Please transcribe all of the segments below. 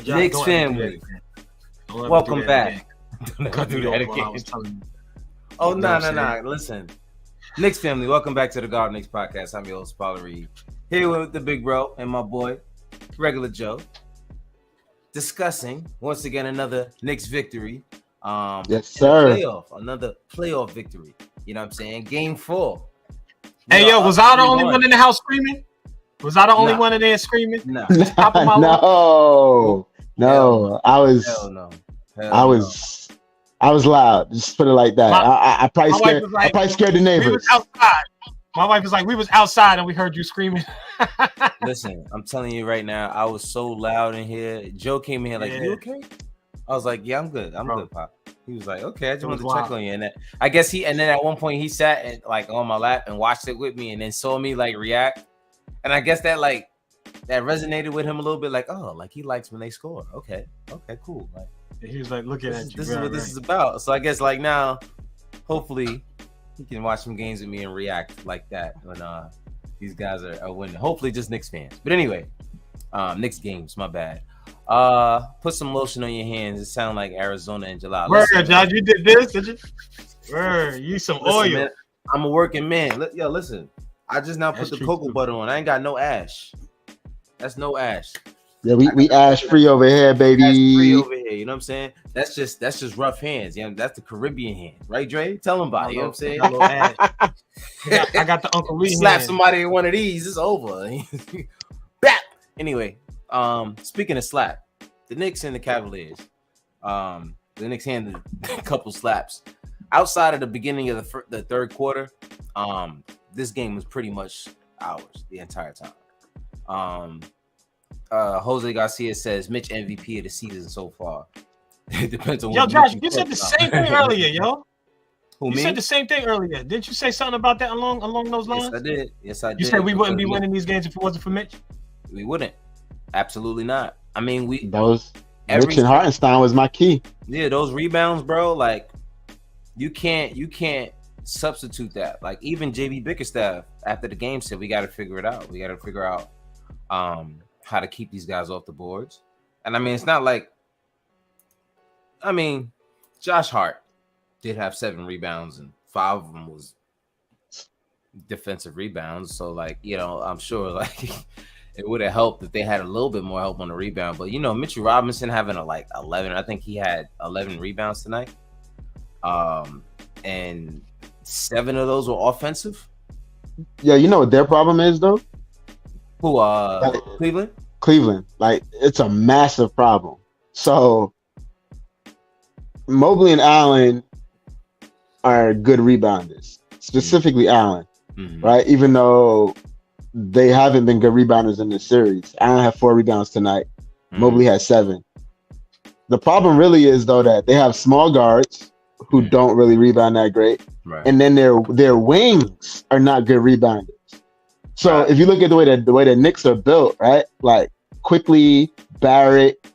Knicks family, welcome back. Don't do that again. Oh, no. Listen. Knicks family, welcome back to the God Knicks podcast. I'm your host, Paulie Reed. Here with the big bro and my boy, Regular Joe. Discussing, once again, another Knicks victory. Yes, sir. Another playoff victory. You know what I'm saying? Game 4. Hey, yo, was I the only one in the house screaming? Was I the only one in there screaming? No. No. I was. Hell no. I was loud. Just put it like that. I probably scared the neighbors. We was outside. My wife was like, we was outside and we heard you screaming. Listen, I'm telling you right now, I was so loud in here. Joe came in here like, you okay? I was like, yeah, I'm good. I'm good, Pop. He was like, okay, I just wanted to check on you. And then, I guess and then at one point he sat and like on my lap and watched it with me and then saw me like react. And I guess that resonated with him a little bit, like, oh, like he likes when they score. Okay, cool. Like he was like, looking at you. This is what this is about. So I guess like now, hopefully, he can watch some games with me and react like that when these guys are winning. Hopefully, just Knicks fans. But anyway, Knicks games. My bad. Put some lotion on your hands. It sounds like Arizona in July. Word, Josh, you did this, did you? Word, you some oil. Man, I'm a working man. Yo, listen. I just now put the cocoa butter on. I ain't got no ash. That's no ash. Yeah, we ash free over here, baby. Ash free over here. You know what I'm saying? That's just rough hands. Yeah, that's the Caribbean hand, right, Dre? Tell them about it. You know what I'm saying? I got the Uncle Lee. Slap somebody in one of these, it's over. Bap. Anyway, speaking of slap, the Knicks and the Cavaliers. The Knicks handed a couple slaps. Outside of the beginning of the third quarter, this game was pretty much ours the entire time. Jose Garcia says Mitch MVP of the season so far. It depends on what Josh, you said the same thing earlier, yo. Who, me? You said the same thing earlier. Didn't you say something about that along those lines? Yes, I did. You said we wouldn't be winning these games if it wasn't for Mitch? We wouldn't. Absolutely not. I mean, Mitch and Hartenstein was my key. Yeah, those rebounds, bro, like you can't substitute that. Like even JB Bickerstaff after the game said we got to figure it out. We got to figure out how to keep these guys off the boards. And I mean, it's not like, Josh Hart did have 7 rebounds and 5 of them was defensive rebounds. So like, I'm sure like it would have helped if they had a little bit more help on the rebound. But Mitchell Robinson having 11, I think he had 11 rebounds tonight. And 7 of those were offensive. Yeah, you know what their problem is though? Who Cleveland? Cleveland. Like it's a massive problem. So Mobley and Allen are good rebounders, specifically Allen, right? Even though they haven't been good rebounders in this series. Allen had 4 rebounds tonight. Mobley had 7. The problem really is though that they have small guards who don't really rebound that great, right. And then their wings are not good rebounders. So if you look at the way the Knicks are built, right? Like Quickly, Barrett,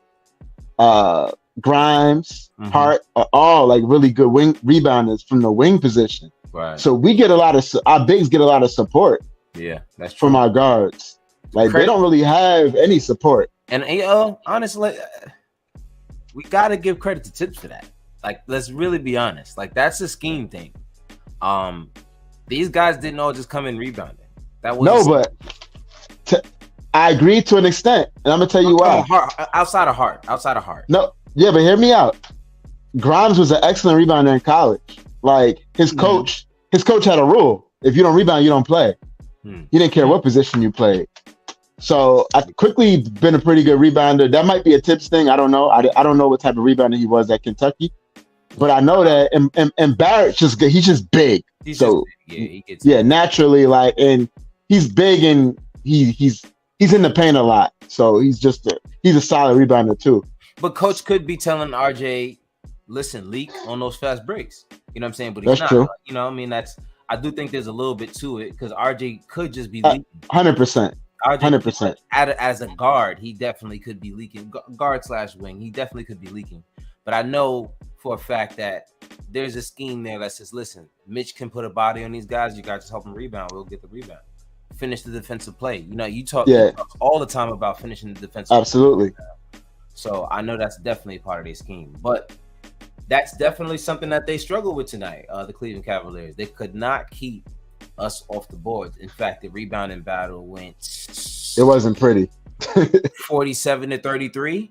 Grimes, Hart are all like really good wing rebounders from the wing position. Right. So we get our bigs get a lot of support. Yeah, that's true. From our guards. Like they don't really have any support. And honestly, we gotta give credit to Tibbs for that. Like, let's really be honest. Like, that's a scheme thing. These guys didn't all just come in rebounding. That was I agree to an extent, and I'm gonna tell you why. Outside of Hart. No, yeah, but hear me out. Grimes was an excellent rebounder in college. Like his coach had a rule: if you don't rebound, you don't play. He didn't care what position you played. So I quickly been a pretty good rebounder. That might be a Tips thing. I don't know. I don't know what type of rebounder he was at Kentucky, but I know that. And Barrett he's just big. He gets naturally and he's big and he's in the paint a lot. So he's a solid rebounder too. But coach could be telling RJ, listen, leak on those fast breaks. You know what I'm saying? But he's that's not. True. I do think there's a little bit to it because RJ could just be leaking. 100%. 100%. As a guard, he definitely could be leaking. Guard/wing, he definitely could be leaking. But I know for a fact that there's a scheme there that says, listen, Mitch can put a body on these guys. You guys just help him rebound. We'll get the rebound. Finish the defensive play. You talk all the time about finishing the defensive Absolutely. play. So I know that's definitely part of their scheme. But that's definitely something that they struggled with tonight. The Cleveland Cavaliers. They could not keep us off the boards. In fact, the rebounding battle went. It wasn't pretty. 47-33.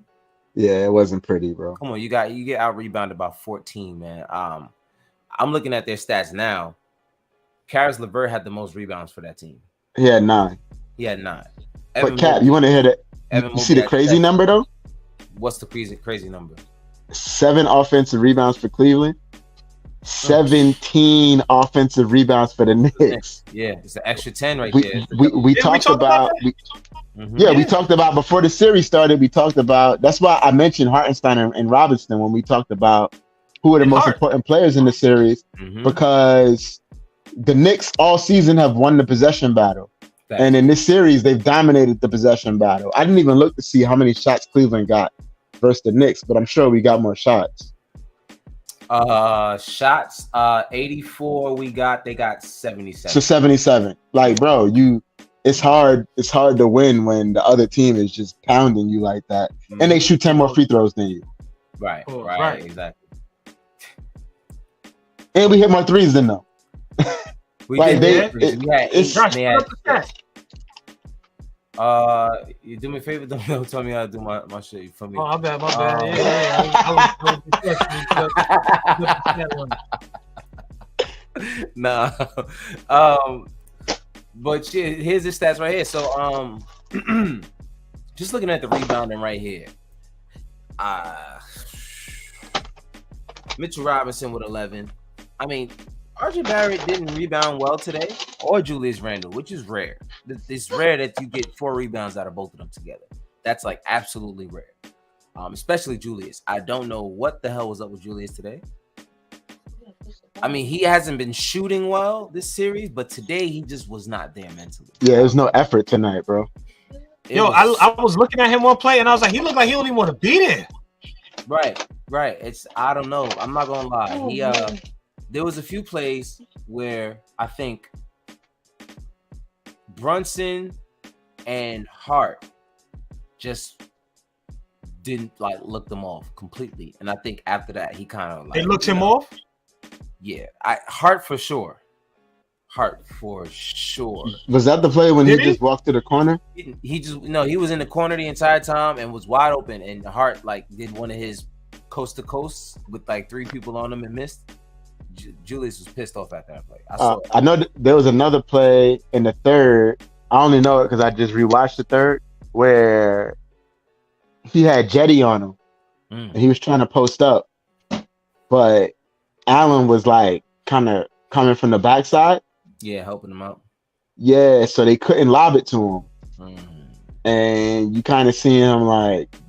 Yeah, it wasn't pretty, bro. Come on, you get out rebounded by 14, man. I'm looking at their stats now. Karis LeVert had the most rebounds for that team. He had 9. Evan But Cap, you want to hear it? You see the crazy number though? What's the crazy number? 7 offensive rebounds for Cleveland. 17 offensive rebounds for the Knicks. Yeah, it's an extra 10 right there. We talked about we talked about before the series started. We talked about, that's why I mentioned Hartenstein and Robinson when we talked about who are the most important players in the series, because the Knicks all season have won the possession battle. And in this series, they've dominated the possession battle. I didn't even look to see how many shots Cleveland got versus the Knicks, but I'm sure we got more shots. Shots, 84 they got 77. So 77. Like, bro, it's hard to win when the other team is just pounding you like that. And they shoot 10 more free throws than you. Right, exactly. And we hit more threes than them. We like did. You do me a favor, don't tell me how to do my shit. You feel me? Oh, my bad. Nah. But shit, here's the stats right here. So just looking at the rebounding right here. Mitchell Robinson with 11. I mean, RJ Barrett didn't rebound well today, or Julius Randle, which is rare. It's rare that you get 4 rebounds out of both of them together. That's like absolutely rare, especially Julius. I don't know what the hell was up with Julius today. I mean, he hasn't been shooting well this series, but today he just was not there mentally. Yeah, there's no effort tonight, bro. I was looking at him one play, and I was like, he looked like he don't even want to be there. Right. I don't know. I'm not gonna lie. There was a few plays where I think Brunson and Hart just didn't look them off completely, and I think after that he kind of they looked him off. Yeah, Hart for sure. Was that the play when he just walked to the corner? He was in the corner the entire time and was wide open, and Hart did one of his coast to coast with 3 people on him and missed. Julius was pissed off at that play. I know there was another play in the third. I only know it because I just rewatched the third where he had Jetty on him and he was trying to post up, but Allen was kind of coming from the backside. Yeah, helping him out. Yeah, so they couldn't lob it to him. And you kind of see him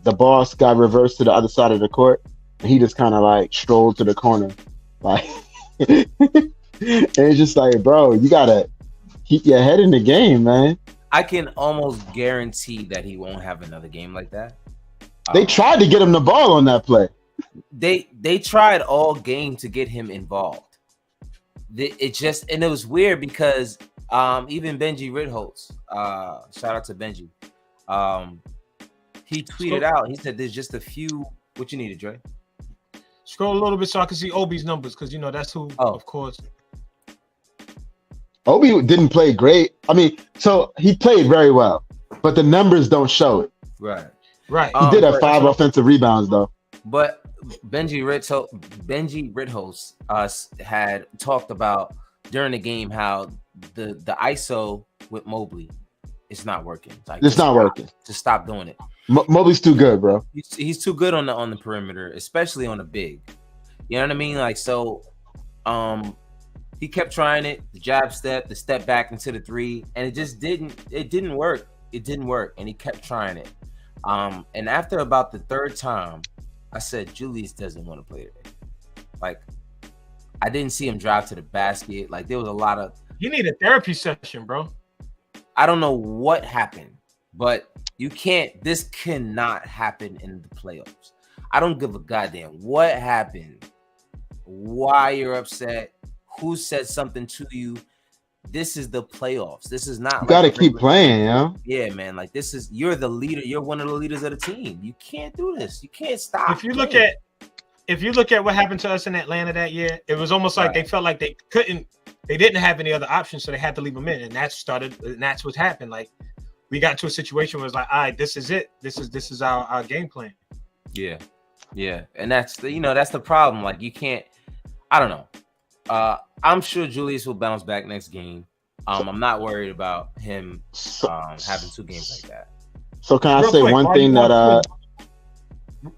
the boss got reversed to the other side of the court and he just kind of strolled to the corner. And it's just bro, you gotta keep your head in the game, man. I can almost guarantee that he won't have another game like that. They tried to get him the ball on that play. They tried all game to get him involved. It was weird because even Benji Ritholtz, shout out to Benji, he tweeted out. He said there's just a few. What you needed, Dre? Scroll a little bit so I can see Obi's numbers because that's who, of course. Obi didn't play great. I mean, so he played very well, but the numbers don't show it. Right. He did have 5 offensive rebounds though. But Benji Ritholtz had talked about during the game how the ISO with Mobley is not working. It's not working. Just stop doing it. Mobley's too good, bro. He's too good on the perimeter, especially on the big. You know what I mean? He kept trying it, the jab step, the step back into the 3, and it just didn't work. It didn't work, and he kept trying it. And after about the 3rd time, I said, Julius doesn't want to play today. I didn't see him drive to the basket. There was a lot of... You need a therapy session, bro. I don't know what happened, but this cannot happen in the playoffs. I don't give a goddamn what happened, why you're upset, who said something to you. this is the playoffs. This is not. You got to keep playing, Yeah, man. Like you're the leader. You're one of the leaders of the team. You can't do this. You can't stop. If you look at what happened to us in Atlanta that year, it was almost like they felt like they didn't have any other options, so they had to leave him in, and that's what happened. Like we got into a situation where it's like, all right, this is it. This is our game plan. Yeah, and that's the problem. Like you can't. I don't know. I'm sure Julius will bounce back next game. I'm not worried about him having 2 games like that. So can I say one thing that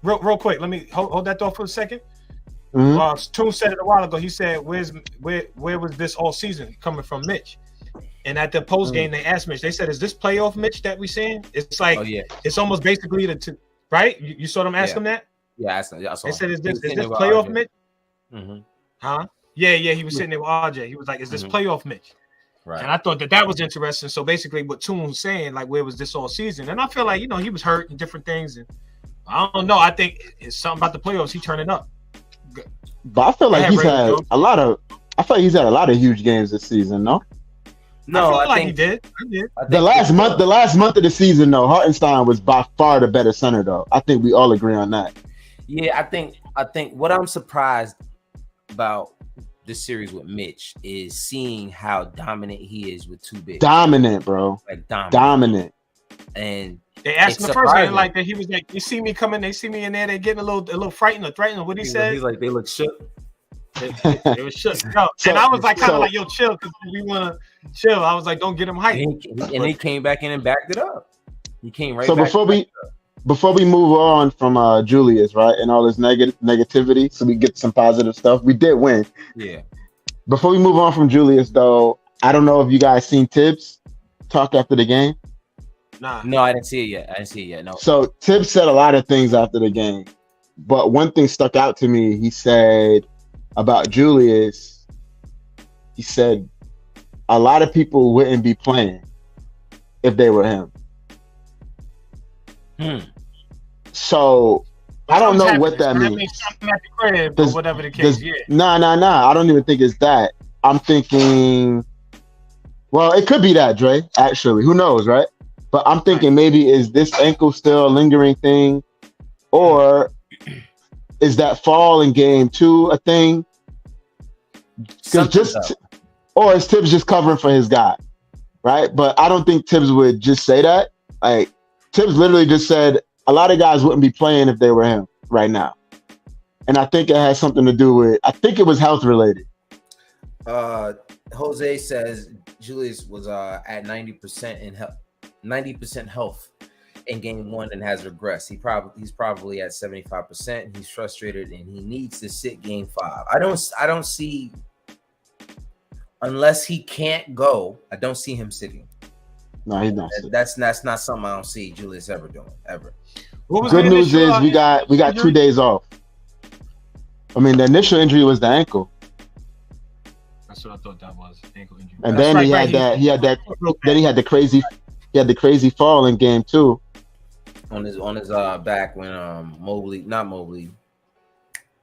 real quick? Let me hold that thought for a second. Mm-hmm. Toon said it a while ago. He said, "Where was this all season coming from, Mitch?" And at the post game, they asked Mitch. They said, "Is this playoff Mitch that we seeing?" It's like it's almost basically right. You saw them ask him that. Yeah, I saw. They said, "Is this playoff Mitch?" Mm-hmm. Huh? Yeah. He was sitting there with RJ. He was like, "Is this playoff Mitch?" Right. And I thought that was interesting. So basically, what Toon was saying, like, where was this all season? And I feel like he was hurt and different things, and I don't know. I think it's something about the playoffs. He turning up. But I feel like he's had a lot of huge games this season. No, I think he did. The last month of the season, though, Hartenstein was by far the better center, though. I think we all agree on that. Yeah, I think what I'm surprised about this series with Mitch is seeing how dominant he is with 2 bigs. Dominant, bro. Like dominant. And they asked him the first game like that. He was like, "You see me coming? They see me in there. They getting a little frightened or threatened." What he said? He's like, "They look shook." They was shook. Yo, and I was like, kind of like, "Yo, chill," because we want to chill. I was like, "Don't get him hyped." And he came back in and backed it up. He came right. So back before we move on from Julius, right, and all this negativity, so we get some positive stuff. We did win. Yeah. Before we move on from Julius, though, I don't know if you guys seen Tibbs talk after the game. Nah. No, I didn't see it yet. No. So Tibbs said a lot of things after the game, but one thing stuck out to me. He said about Julius, he said a lot of people wouldn't be playing if they were him. So I don't know what that means. Something at the crib or whatever the case. Nah. I don't even think it's that. I'm thinking, well, it could be that, Dre. Actually, who knows, right? But I'm thinking maybe is this ankle still a lingering thing, or is that fall in game 2 a thing? Or is Tibbs just covering for his guy, right? But I don't think Tibbs would just say that. Like Tibbs literally just said a lot of guys wouldn't be playing if they were him right now, and I think it has something to do with. I think it was health related. Jose says Julius was at 90% in health. 90% health in game 1 and has regressed. He's probably at 75%. He's frustrated and he needs to sit game 5. I don't see, unless he can't go, I don't see him sitting. No, he's not. That's not something I don't see Julius ever doing ever. Good news is we got 2 days off. I mean, the initial injury was the ankle. That's what I thought that was, ankle injury. And then he had the crazy fall in game 2 on his back when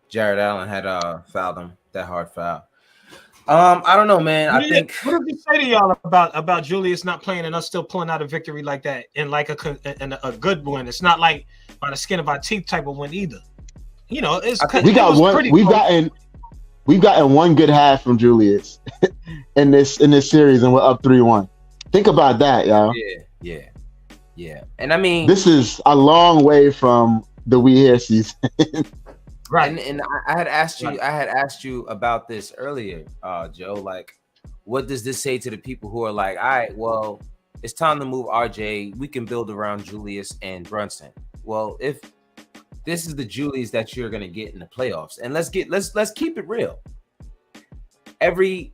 Jared Allen had fouled him, that hard foul. I don't know, man. What did he say to y'all about Julius not playing and us still pulling out a victory like that and like a good win? It's not like by the skin of our teeth type of win either. We've gotten one good half from Julius in this series, and we're up 3-1. Think about that, y'all. Yeah. And I mean, this is a long way from the We Here season. Right. And I had asked you about this earlier, Joe. Like, what does this say to the people who are like, all right, well, it's time to move RJ. We can build around Julius and Brunson. Well, if this is the Julius that you're gonna get in the playoffs, and let's keep it real. Every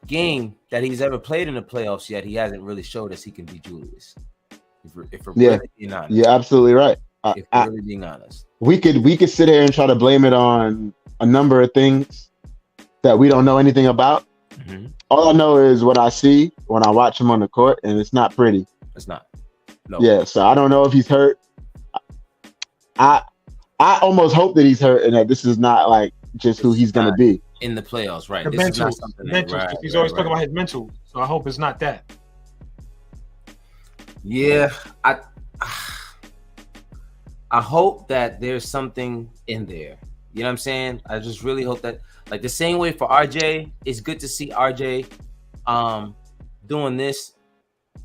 game that he's ever played in the playoffs yet, he hasn't really showed us he can be Julius. If we're really being honest. You're absolutely right. If we're really being honest. We could sit here and try to blame it on a number of things that we don't know anything about. Mm-hmm. All I know is what I see when I watch him on the court, and it's not pretty. It's not. No. Yeah, so I don't know if he's hurt. I almost hope that he's hurt and that this is not like just who he's going to be. in the playoffs, right? The This is not something that, mental. right, He's right, always right. talking about his mental, so I hope it's not that. Yeah, I hope that there's something in there. You know what I'm saying? I just really hope that, like the same way for RJ, it's good to see RJ doing this.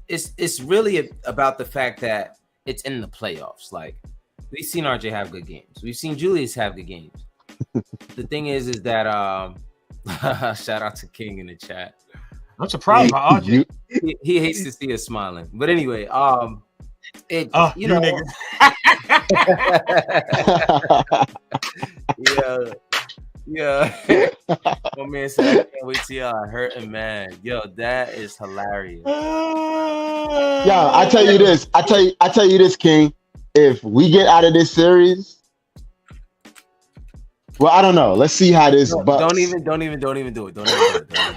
It's really about the fact that it's in the playoffs. Like we've seen RJ have good games. We've seen Julius have good games. The thing is that shout out to King in the chat. I'm surprised by RJ. He hates to see us smiling. But anyway, you know, niggas. yeah. My man said, I can't wait till y'all hurting, man. Yo, that is hilarious. Yeah, I tell you this. I tell you this, King. If we get out of this series, well, I don't know. Let's see how this Bucks. Don't even do it. Don't even do it.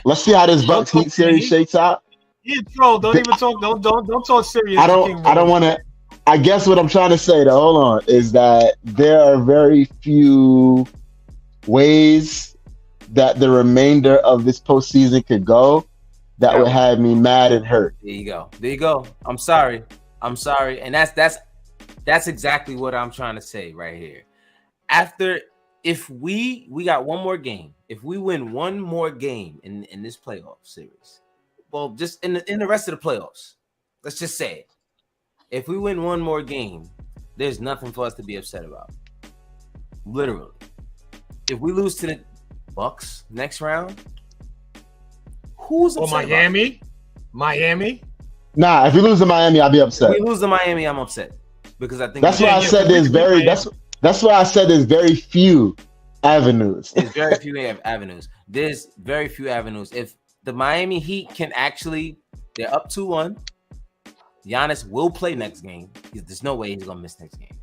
Let's see how this Bucks Heat series shakes out. Yeah, bro, don't even talk. Don't talk serious. I don't want to. I guess what I'm trying to say, though, hold on, is that there are very few ways that the remainder of this postseason could go that would have me mad and hurt. There you go. I'm sorry, and that's exactly what I'm trying to say right here. If we got one more game, if we win one more game in this playoff series, well, just in the rest of the playoffs, let's just say it. If we win one more game, there's nothing for us to be upset about. Literally. If we lose to the Bucks next round, who's upset? Miami? Nah, if we lose to Miami, I'll be upset. If we lose to Miami, I'm upset. Because I think that's why I said that's why I said there's very few avenues. There's very few avenues. There's very few avenues. If the Miami Heat can actually, they're up 2-1. Giannis will play next game. There's no way he's gonna miss next game.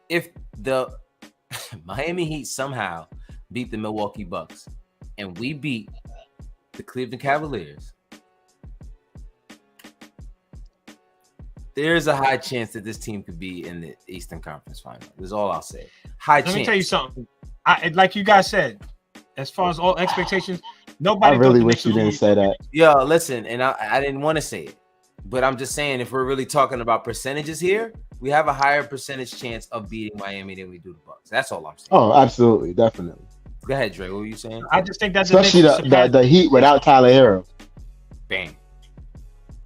If the Miami Heat somehow beat the Milwaukee Bucks and we beat the Cleveland Cavaliers, there's a high chance that this team could be in the Eastern Conference Final. That's all I'll say. Let me tell you something. Like you guys said, as far as all expectations, nobody. I really wish you didn't say that. Yo, listen, and I didn't want to say it, but I'm just saying if we're really talking about percentages here, we have a higher percentage chance of beating Miami than we do the Bucks. That's all I'm saying. Oh, absolutely, definitely. Go ahead, Dre. What were you saying? I just think that's especially the Heat without Tyler Hero. Bam.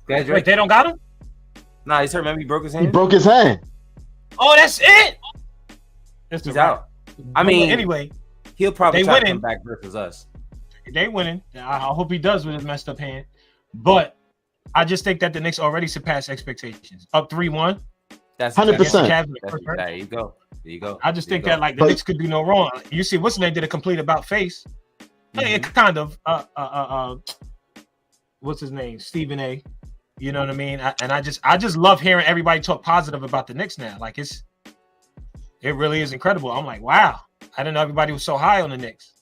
Go ahead, Dre. Wait, they don't got him? Nah, he's hurt. Remember, he broke his hand. He broke his hand. Oh, that's it. He's out. I mean, anyway, he'll probably try to come back versus us. They winning. I hope he does with his messed up hand. But I just think that the Knicks already surpassed expectations. Up 3-1. That's 100%. There you go. I just think that the Knicks could do no wrong. You see, what's the name did a complete about face? Mm-hmm. Kind of. What's his name? Stephen A. You know what I mean? I just love hearing everybody talk positive about the Knicks now. Like it really is incredible. I'm like, wow. I didn't know everybody was so high on the Knicks.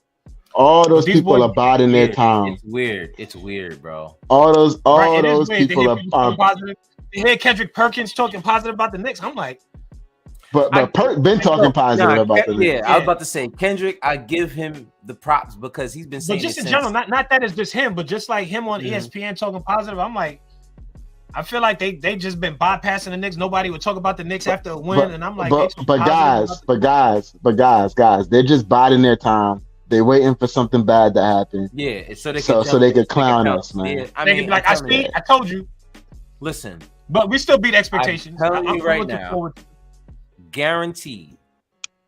All those people are biding their time. It's weird, bro. All those people are positive. You hear Kendrick Perkins talking positive about the Knicks. I'm like, but been talking positive about the Knicks. Yeah, I was about to say Kendrick. I give him the props because he's been saying. But just in general, not that it's just him, but just like him on ESPN talking positive. I'm like, I feel like they just been bypassing the Knicks. Nobody would talk about the Knicks after a win, and I'm like, but guys, they're just biding their time. They waiting for something bad to happen. Yeah, so they could clown us, man. Yeah, they could be like, I told you. Listen, but we still beat expectations. I'm telling you right now, guaranteed,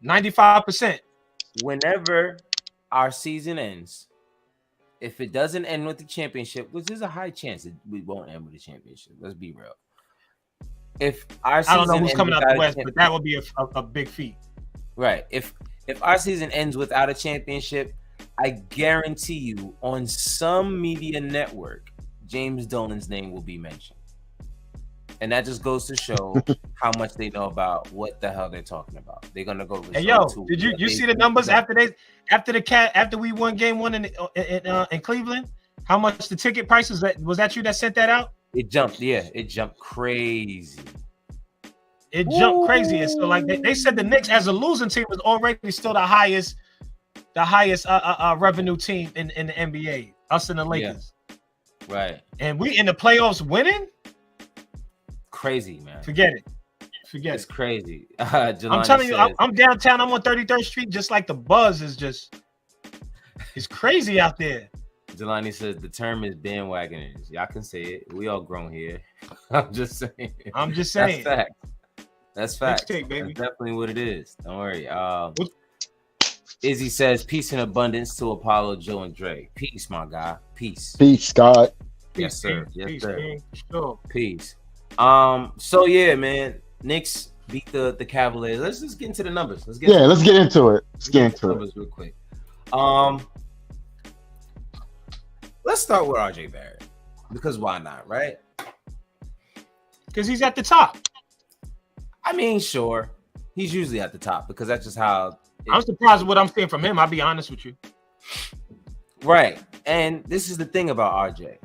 95%. Whenever our season ends, if it doesn't end with the championship, which is a high chance that we won't end with the championship. Let's be real. If our season I don't know who's coming out the West, but that would be a big feat. Right. If our season ends without a championship, I guarantee you on some media network, James Dolan's name will be mentioned. And that just goes to show how much they know about what the hell they're talking about. They're gonna go. Hey, did you see the numbers after we won game 1 in Cleveland? How much the ticket prices? Was that you that sent that out? It jumped. Yeah, it jumped crazy. It jumped crazy. And so like they said, the Knicks as a losing team was already still the highest revenue team in the NBA. Us and the Lakers. Yeah. Right. And we in the playoffs winning. Crazy, man. Forget it. It's crazy. I'm telling you, I'm downtown. I'm on 33rd Street. Just like the buzz is just. It's crazy out there. Jelani says the term is bandwagoners. Y'all can say it. We all grown here. I'm just saying. That's fact. That's fact. Take, baby. That's definitely what it is. Don't worry. Izzy says peace and abundance to Apollo, Joe, and Dre. Peace, my guy. Peace. Peace, God. Yes, sir. Yes, sir. Man. Sure. Peace. So yeah, man. Knicks beat the Cavaliers. Let's just get into the numbers. Let's get into it. Let's get into it. Numbers real quick. Let's start with RJ Barrett. Because why not, right? Because he's at the top. I mean, sure. He's usually at the top because that's just how I'm surprised with what I'm seeing from him. I'll be honest with you. Right. And this is the thing about RJ.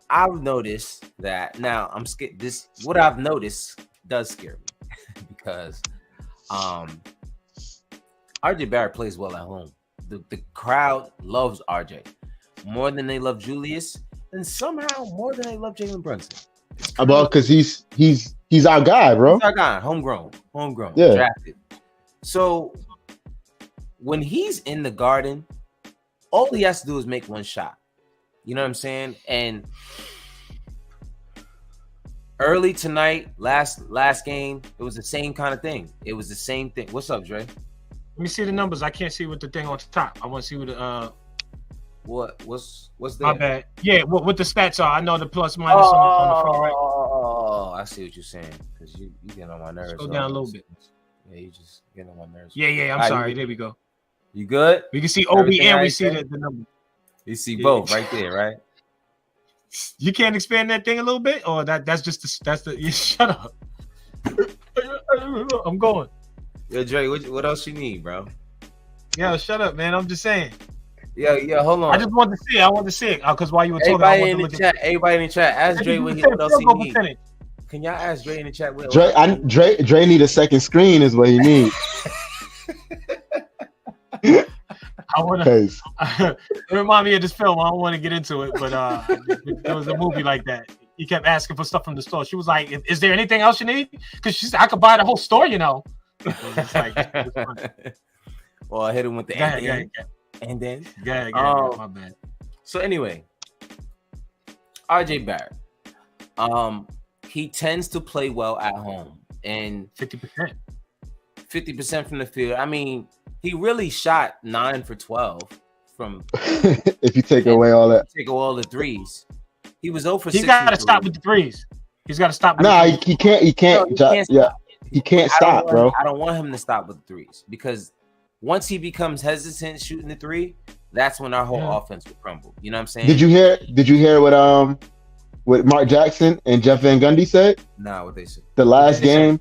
I've noticed that now I'm scared. What I've noticed does scare me because RJ Barrett plays well at home. The crowd loves RJ more than they love Julius, and somehow more than they love Jalen Brunson. About because he's our guy, bro. He's our guy, homegrown, yeah. Drafted. So when he's in the Garden, all he has to do is make one shot. You know what I'm saying? And early tonight, last game, it was the same kind of thing. It was the same thing. What's up, Dre? Let me see the numbers. I can't see what the thing on top. I want to see what the what's there? My bad. Yeah, what the stats are. I know the plus minus on the far right. Oh, I see what you're saying. Because you get on my nerves. Go down a little bit. Yeah, you just get on my nerves. Yeah. I'm sorry. There we go. You good? We can see OB and we see the number. You see both right there, right? You can't expand that thing a little bit, or that's just shut up. I'm going. Yo, Dre, what else you need, bro? Yo, shut up, man. I'm just saying. Yeah, hold on. I just wanted to see it. I wanted to see it because while you were talking, I wanted to look at everybody in the chat. Ask Dre what else he needs. Can y'all ask Dre in the chat? Dre need a second screen is what he needs. I want to. It remind me of this film. I don't want to get into it, but there was a movie like that. He kept asking for stuff from the store. She was like, "Is there anything else you need?" Because she said, "I could buy the whole store, you know." Well, I hit him with the and then. My bad. So anyway, RJ Barrett, he tends to play well at home, and 50% from the field. I mean, he really shot 9 for 12 from. If you take away all that, take away all the threes. He was 0 for 6. He's got to stop with the threes. He's got to stop. He can't. He can't stop, bro. I don't want him to stop with the threes because once he becomes hesitant shooting the three, that's when our whole offense will crumble. You know what I'm saying? Did you hear what Mark Jackson and Jeff Van Gundy said? Nah, what they said. The last game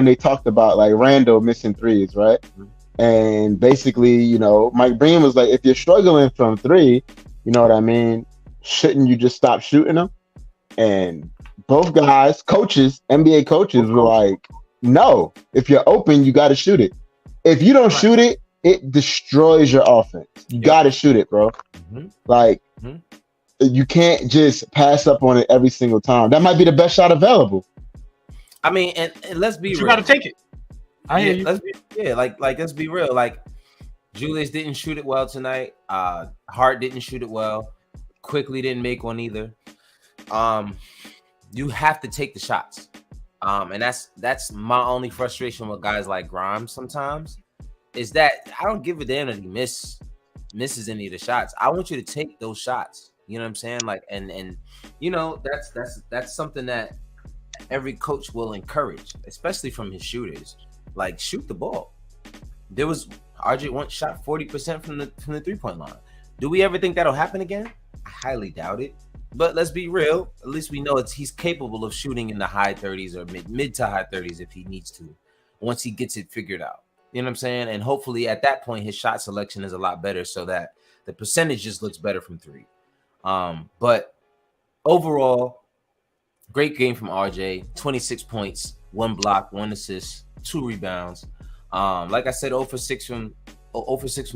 they talked about like Randall missing threes, right? Mm-hmm. And basically, Mike Breen was like, if you're struggling from three, you know what I mean? Shouldn't you just stop shooting them? And both guys, NBA coaches were like, no, if you're open, you got to shoot it. If you don't shoot it, it destroys your offense. You got to shoot it, bro. Mm-hmm. You can't just pass up on it every single time. That might be the best shot available. I mean, and let's be real. You got to take it. I hear you. Let's be real. Like, Julius didn't shoot it well tonight. Hart didn't shoot it well. Quickly didn't make one either. You have to take the shots. And that's my only frustration with guys like Grimes sometimes is that I don't give a damn that he misses any of the shots. I want you to take those shots. You know what I'm saying? Like, and that's something that every coach will encourage, especially from his shooters. Like, shoot the ball. There was RJ once shot 40% from the 3-point line. Do we ever think that'll happen again? I highly doubt it. But let's be real. At least we know he's capable of shooting in the high 30s or mid to high 30s if he needs to, once he gets it figured out. You know what I'm saying? And hopefully at that point, his shot selection is a lot better so that the percentage just looks better from three. But overall, great game from RJ. 26 points, 1 block, 1 assist, 2 rebounds. Like I said, 0 for 6 from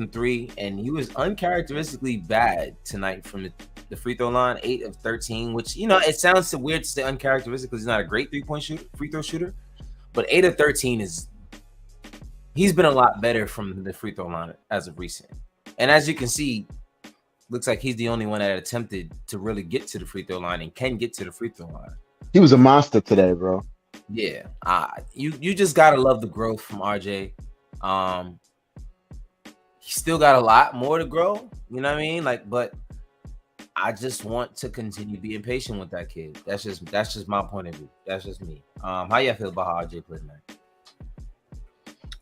3, and he was uncharacteristically bad tonight from the free throw line, 8 of 13, which, you know, it sounds so weird to say uncharacteristic because he's not a great free throw shooter, but 8 of 13 he's been a lot better from the free throw line as of recent. And as you can see, looks like he's the only one that attempted to really get to the free throw line and can get to the free throw line. He was a monster today, bro. Yeah, you just gotta love the growth from RJ. He still got a lot more to grow. You know what I mean? Like, but I just want to continue being patient with that kid. That's just my point of view. That's just me. How y'all feel about how RJ played tonight?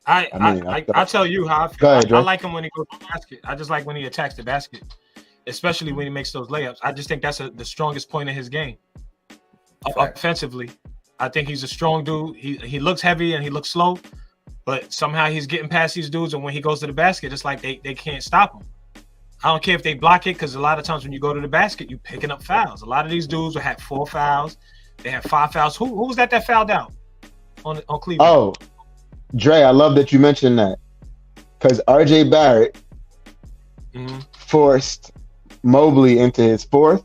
I'll tell you how I feel. I like him when he goes to the basket. I just like when he attacks the basket, especially when he makes those layups. I just think that's the strongest point in his game. Offensively, I think he's a strong dude. He looks heavy and he looks slow, but somehow he's getting past these dudes. And when he goes to the basket, it's like they can't stop him. I don't care if they block it, because a lot of times when you go to the basket, you're picking up fouls. A lot of these dudes will have 4 fouls. They have 5 fouls. Who was that fouled out on Cleveland? Oh, Dre, I love that you mentioned that, because RJ Barrett forced Mobley into his 4th,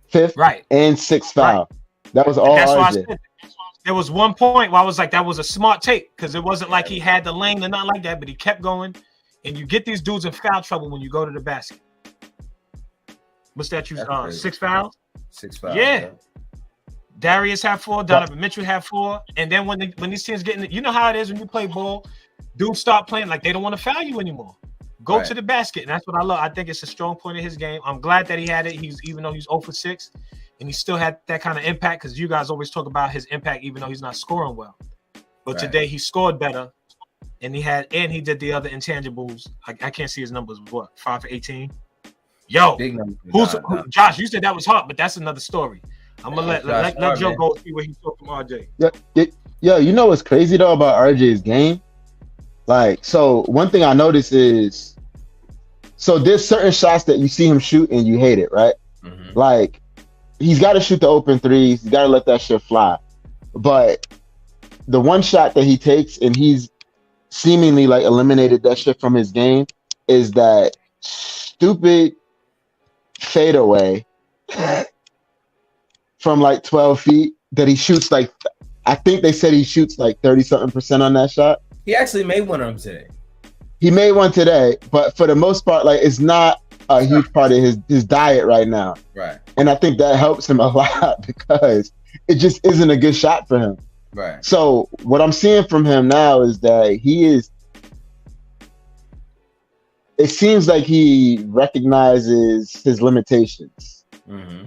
5th, and 6th foul. Right. That was all RJ. Why I said there was one point where I was like, that was a smart take, because it wasn't like he had the lane or nothing like that, but he kept going. And you get these dudes in foul trouble when you go to the basket. What's that? 6 fouls? 6 fouls. Yeah. Darius had 4. Donovan Mitchell had 4. And then when these teams get in, you know how it is when you play ball, dudes start playing like they don't want to foul you anymore. Go to the basket. And that's what I love. I think it's a strong point in his game. I'm glad that he had it. Even though he's 0 for 6, and he still had that kind of impact, because you guys always talk about his impact even though he's not scoring well. But today he scored better. And he did the other intangibles. I can't see his numbers. What, 5 for 18? Yo, Josh? You said that was hot, but that's another story. I'm gonna let Joe go see what he saw from RJ. Yeah, you know what's crazy though about RJ's game? Like, so one thing I noticed is, so there's certain shots that you see him shoot and you hate it, right? Mm-hmm. Like, he's got to shoot the open threes. He's got to let that shit fly. But the one shot that he takes and he's seemingly like eliminated that shit from his game is that stupid fadeaway from like 12 feet that he shoots like, I think they said he shoots like 30-something% on that shot. He actually made one of them today. He made one today, but for the most part, like, it's not a huge part of his diet right now. Right. And I think that helps him a lot because it just isn't a good shot for him. Right. So what I'm seeing from him now is that it seems like he recognizes his limitations. Mm-hmm.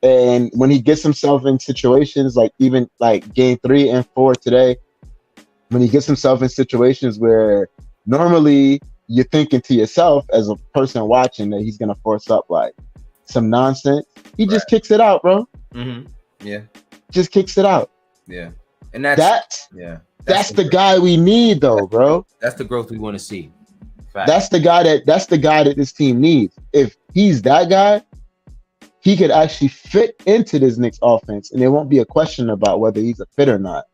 And when he gets himself in situations like even like game 3 and 4 today, when he gets himself in situations where normally you're thinking to yourself as a person watching that he's going to force up like some nonsense, he just kicks it out, bro. Mm-hmm. Yeah. Just kicks it out. Yeah. And that's the guy we need though, bro. That's the growth we want to see. Fact. That's the guy that this team needs. If he's that guy, he could actually fit into this Knicks offense and there won't be a question about whether he's a fit or not.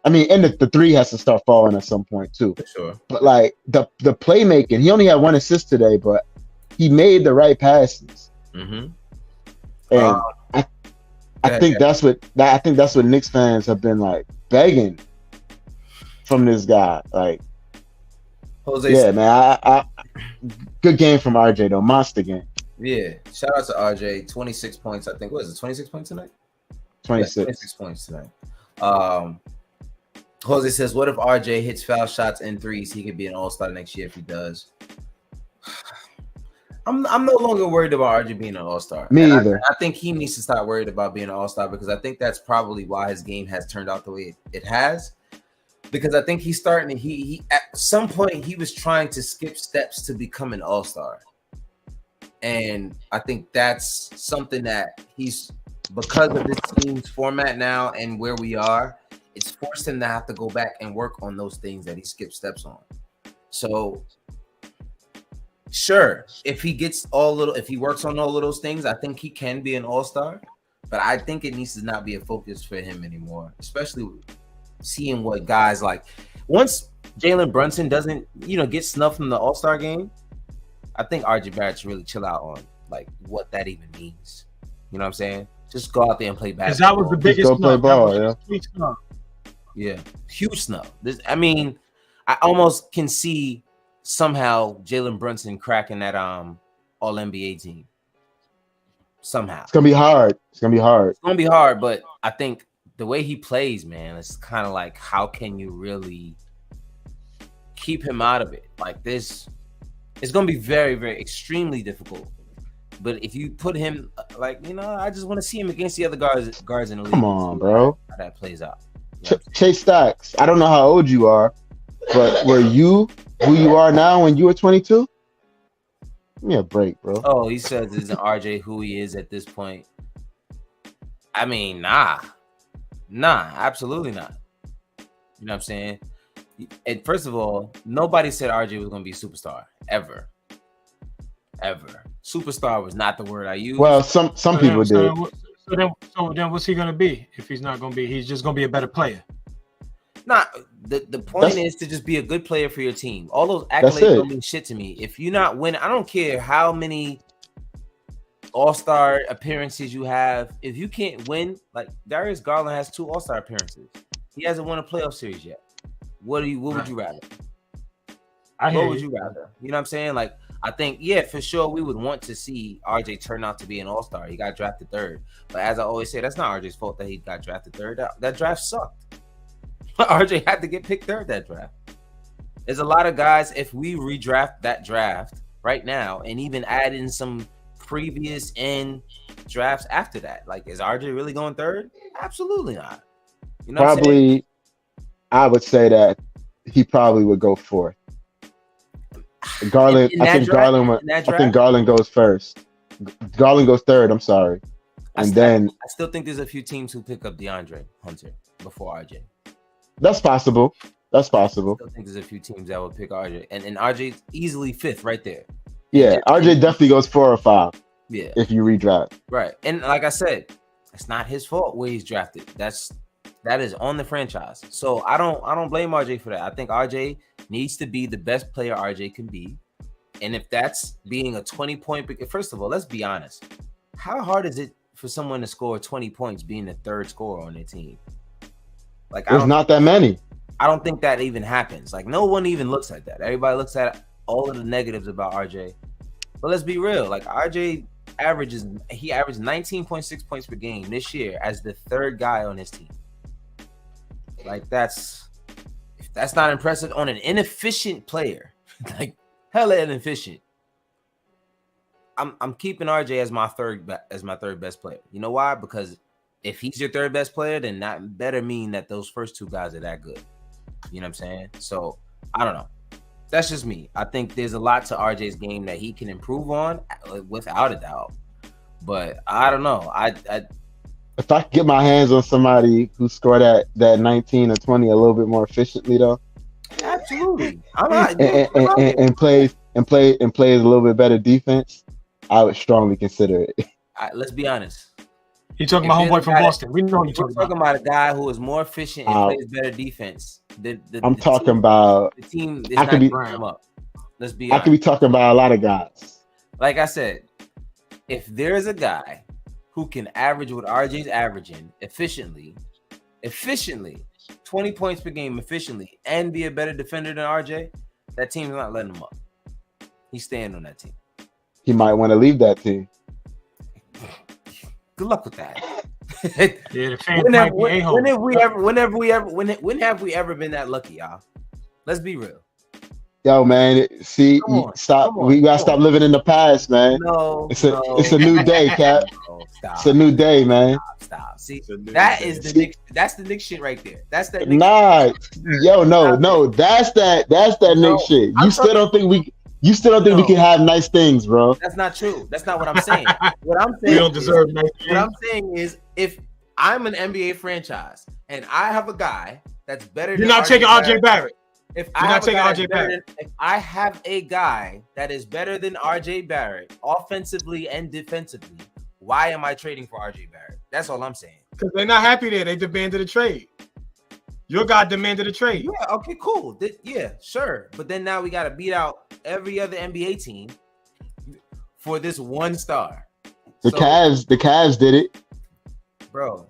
I mean, and the 3 has to start falling at some point too. For sure. But like the playmaking, he only had 1 assist today, but he made the right passes. Mm-hmm. And I think that's what Knicks fans have been like begging from this guy. Like, Jose, yeah, man. I good game from RJ though, monster game. Yeah, shout out to RJ. 26 points, I think. What is it? 26 points tonight. 26. Yeah, 26 points tonight. Jose says, "What if RJ hits foul shots and threes? He could be an all-star next year if he does." I'm no longer worried about RJ being an all-star. Me either. I think he needs to start worried about being an all-star because I think that's probably why his game has turned out the way it has. Because I think he's starting to he at some point he was trying to skip steps to become an all-star. And I think that's something that he's, because of this team's format now and where we are, it's forced him to have to go back and work on those things that he skipped steps on. So sure, if he works on all of those things, I think he can be an all-star. But I think it needs to not be a focus for him anymore, especially seeing what guys like. Once Jalen Brunson doesn't, get snuffed from the All-Star game, I think RJ Barrett should really chill out on like what that even means. You know what I'm saying? Just go out there and play basketball. Because that was the biggest go play ball, yeah. Huge snub. I almost can see somehow Jalen Brunson cracking that All NBA team. Somehow. It's gonna be hard. It's gonna be hard, but I think the way he plays, man, it's kind of like, how can you really keep him out of it? Like this, it's gonna be very, very extremely difficult. But if you put him, I just want to see him against the other guards in the league. Come on, bro. How that plays out. Chase Stacks, I don't know how old you are, but were you who you are now when you were 22? Give me a break, bro. Oh, he says, isn't RJ who he is at this point? I mean, nah, absolutely not. You know what I'm saying? And first of all, nobody said RJ was going to be a superstar ever. Superstar was not the word I used. Well, some people did. So then what's he going to be if he's not going to be? He's just going to be a better player. Nah, the point is to just be a good player for your team. All those accolades don't mean shit to me. If you're not winning, I don't care how many All-Star appearances you have. If you can't win, like Darius Garland has 2 All-Star appearances. He hasn't won a playoff series yet. What would you rather? What would you rather? You know what I'm saying? Like, I think, for sure, we would want to see RJ turn out to be an All-Star. He got drafted 3rd. But as I always say, that's not RJ's fault that he got drafted 3rd. That draft sucked. RJ had to get picked 3rd that draft. There's a lot of guys, if we redraft that draft right now and even add in some previous end drafts after that, like, is RJ really going 3rd? Absolutely not. You know probably, I would say that he probably would go 4th. Garland, I think Garland goes 1st. Garland goes 3rd. I'm sorry, I still think there's a few teams who pick up DeAndre Hunter before RJ. That's possible. I still think there's a few teams that would pick RJ, and RJ's easily 5th right there. Yeah, RJ definitely goes 4 or 5. Yeah, if you redraft. Right, and like I said, it's not his fault where he's drafted. That is on the franchise. So I don't blame RJ for that. I think RJ needs to be the best player RJ can be. And if that's being a 20-point, first of all, let's be honest. How hard is it for someone to score 20 points being the 3rd scorer on their team? Like, there's not that many. I don't think that even happens. Like, no one even looks at that. Everybody looks at all of the negatives about RJ. But let's be real. Like, RJ averaged 19.6 points per game this year as the 3rd guy on his team. Like, if that's not impressive on an inefficient player, like hella inefficient, I'm keeping RJ as my third best player. You know why? Because if he's your 3rd best player, then that better mean that those first 2 guys are that good. You know what I'm saying? So I don't know. That's just me. I think there's a lot to RJ's game that he can improve on, without a doubt. But I don't know. If I could get my hands on somebody who scored that 19 or 20 a little bit more efficiently, though, absolutely, and plays a little bit better defense, I would strongly consider it. Let's be honest. You're talking about homeboy from Boston. We know you're talking about a guy who is more efficient and plays better defense. I'm talking about the team is not bringing him up. Let's be honest. I could be talking about a lot of guys. Like I said, if there is a guy who can average what RJ's averaging efficiently, 20 points per game efficiently, and be a better defender than RJ, that team's not letting him up. He's staying on that team. He might want to leave that team. Good luck with that. Yeah, the fans when have we ever been that lucky, y'all? Let's be real. Yo, man, we gotta stop living in the past, man. It's a new day, Cap. Stop. It's a new day, man. Stop. See, that's the Knicks shit right there. That's that. Nah, yo, no, that's that Knicks shit. You still don't think we can have nice things, bro? That's not true. That's not what I'm saying. What I'm saying, we don't deserve nice things. What I'm saying is, if I'm an NBA franchise and I have a guy that's better, you're not taking RJ Barrett. If I have a guy that is better than RJ Barrett offensively and defensively, why am I trading for RJ Barrett? That's all I'm saying. Because they're not happy there. They demanded a trade. Your guy demanded a trade. Yeah, okay, cool. Yeah, sure. But then now we got to beat out every other NBA team for this one star. The Cavs did it. Bro,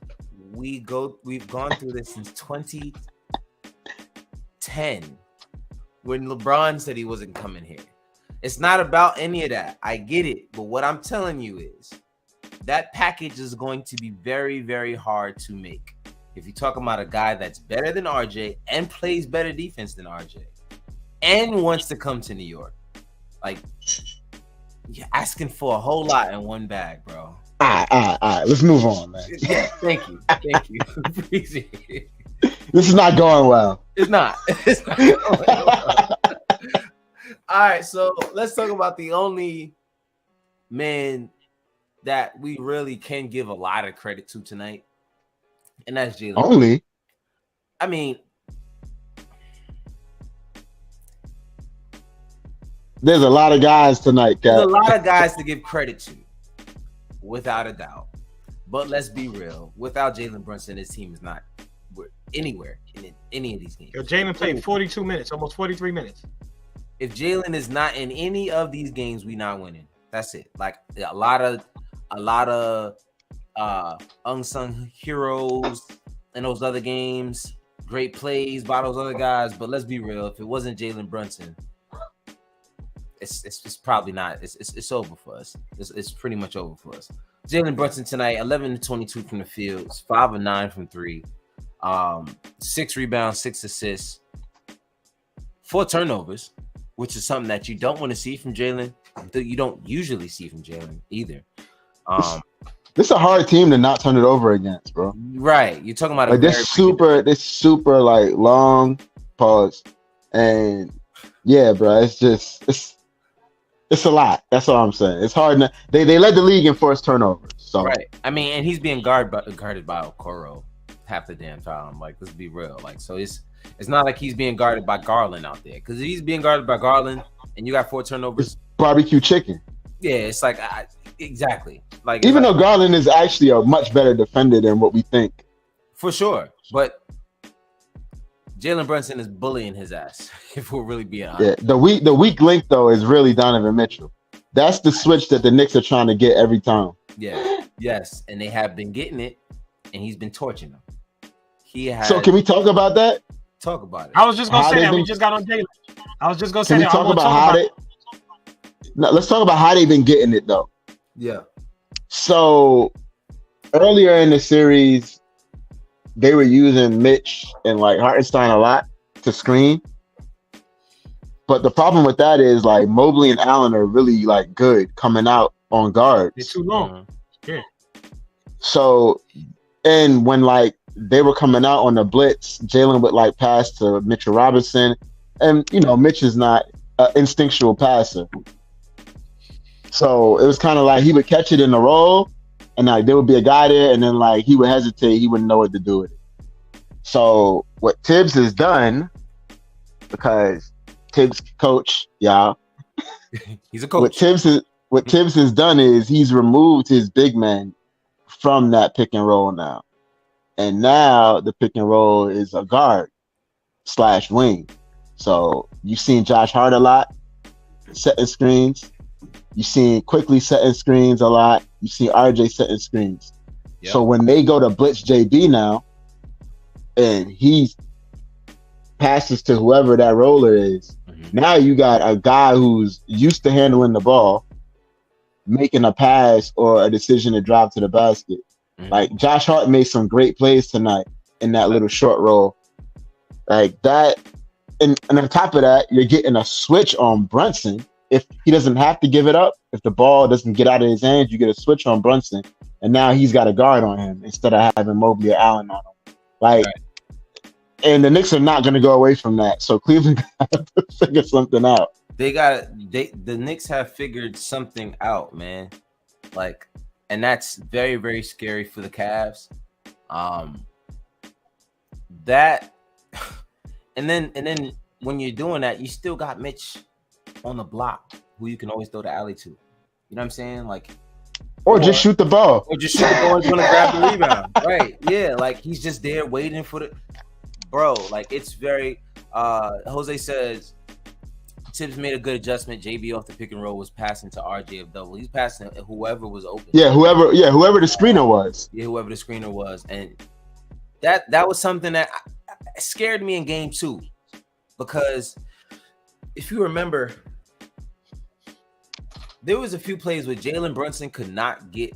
we've gone through this since 2010 when LeBron said he wasn't coming here. It's not about any of that. I get it. But what I'm telling you is that package is going to be very, very hard to make. If you're talking about a guy that's better than RJ and plays better defense than RJ and wants to come to New York, like, you're asking for a whole lot in one bag, bro. All right. Let's move on, man. Yeah, thank you. Appreciate it. This is not going well. It's not. It's not going well. All right, so let's talk about the only man that we really can give a lot of credit to tonight, and that's Jalen. Only? I mean, there's a lot of guys tonight, Cap. there's a lot of guys to give credit to, without a doubt. But let's be real. Without Jalen Brunson, this team is not anywhere in any of these games. Yo, Jalen played 42 minutes, almost 43 minutes. If Jalen is not in any of these games, we not winning. That's it. Like a lot of unsung heroes in those other games, great plays by those other guys. But let's be real. If it wasn't Jalen Brunson, it's probably not. It's over for us. It's pretty much over for us. Jalen Brunson tonight, 11-22 from the field, 5-9 from 3, 6 rebounds, 6 assists, 4 turnovers, which is something that you don't want to see from Jalen. You don't usually see from Jalen either. This is a hard team to not turn it over against, bro. Right. You're talking about like this super like long pause. And yeah, bro, it's a lot. That's all I'm saying. It's hard. They led the league in forced turnovers. So right. I mean, and he's being guarded by Okoro half the damn time. Like, let's be real. Like, so it's not like he's being guarded by Garland out there. Because if he's being guarded by Garland and you got 4 turnovers, it's barbecue chicken. Yeah, it's like exactly. Like even though Garland is actually a much better defender than what we think. For sure, but Jalen Brunson is bullying his ass. If we're really being honest. Yeah, the weak link though is really Donovan Mitchell. That's the switch that the Knicks are trying to get every time. Yeah, yes, and they have been getting it, and he's been torching them. So can we talk about that? Talk about it. I was just gonna say that we just got on Jalen. I was just gonna say can that. We talk about how they. No, let's talk about how they've been getting it though. Yeah. So earlier in the series, they were using Mitch and like Hartenstein a lot to screen. But the problem with that is like Mobley and Allen are really like good coming out on guards. They're too long. Yeah. So, and when like they were coming out on the blitz, Jalen would like pass to Mitchell Robinson, and you know Mitch is not an instinctual passer. So it was kind of like he would catch it in the roll, and like there would be a guy there, and then like he would hesitate, he wouldn't know what to do with it. So what Tibbs has done, because Tibbs coach, y'all. He's a coach. What Tibbs has done is he's removed his big man from that pick and roll now. And now the pick and roll is a guard / wing. So you've seen Josh Hart a lot setting screens. You've seen Quickly setting screens a lot. You see RJ setting screens. Yep. So when they go to blitz JB now, and he passes to whoever that roller is, now you got a guy who's used to handling the ball, making a pass or a decision to drive to the basket. Like Josh Hart made some great plays tonight in that little short roll. Like that, and on top of that, you're getting a switch on Brunson. If he doesn't have to give it up, if the ball doesn't get out of his hands, you get a switch on Brunson, and now he's got a guard on him instead of having Mobley or Allen on him. Like, right. And the Knicks are not going to go away from that. So Cleveland got to figure something out. The Knicks have figured something out, man. Like, and that's very, very scary for the Cavs. That, and then when you're doing that, you still got Mitch on the block, who you can always throw the alley to. You know what I'm saying? Like, or just shoot the ball. Or just shoot the ball and going to grab the rebound. Right? Yeah, like he's just there waiting for the. bro, like it's very. Jose says Tibbs made a good adjustment. JB off the pick and roll was passing to RJ of double. He's passing whoever was open. Yeah, whoever the screener was. Yeah, whoever the screener was, and that was something that scared me in game 2 because if you remember, there was a few plays where Jalen Brunson could not get.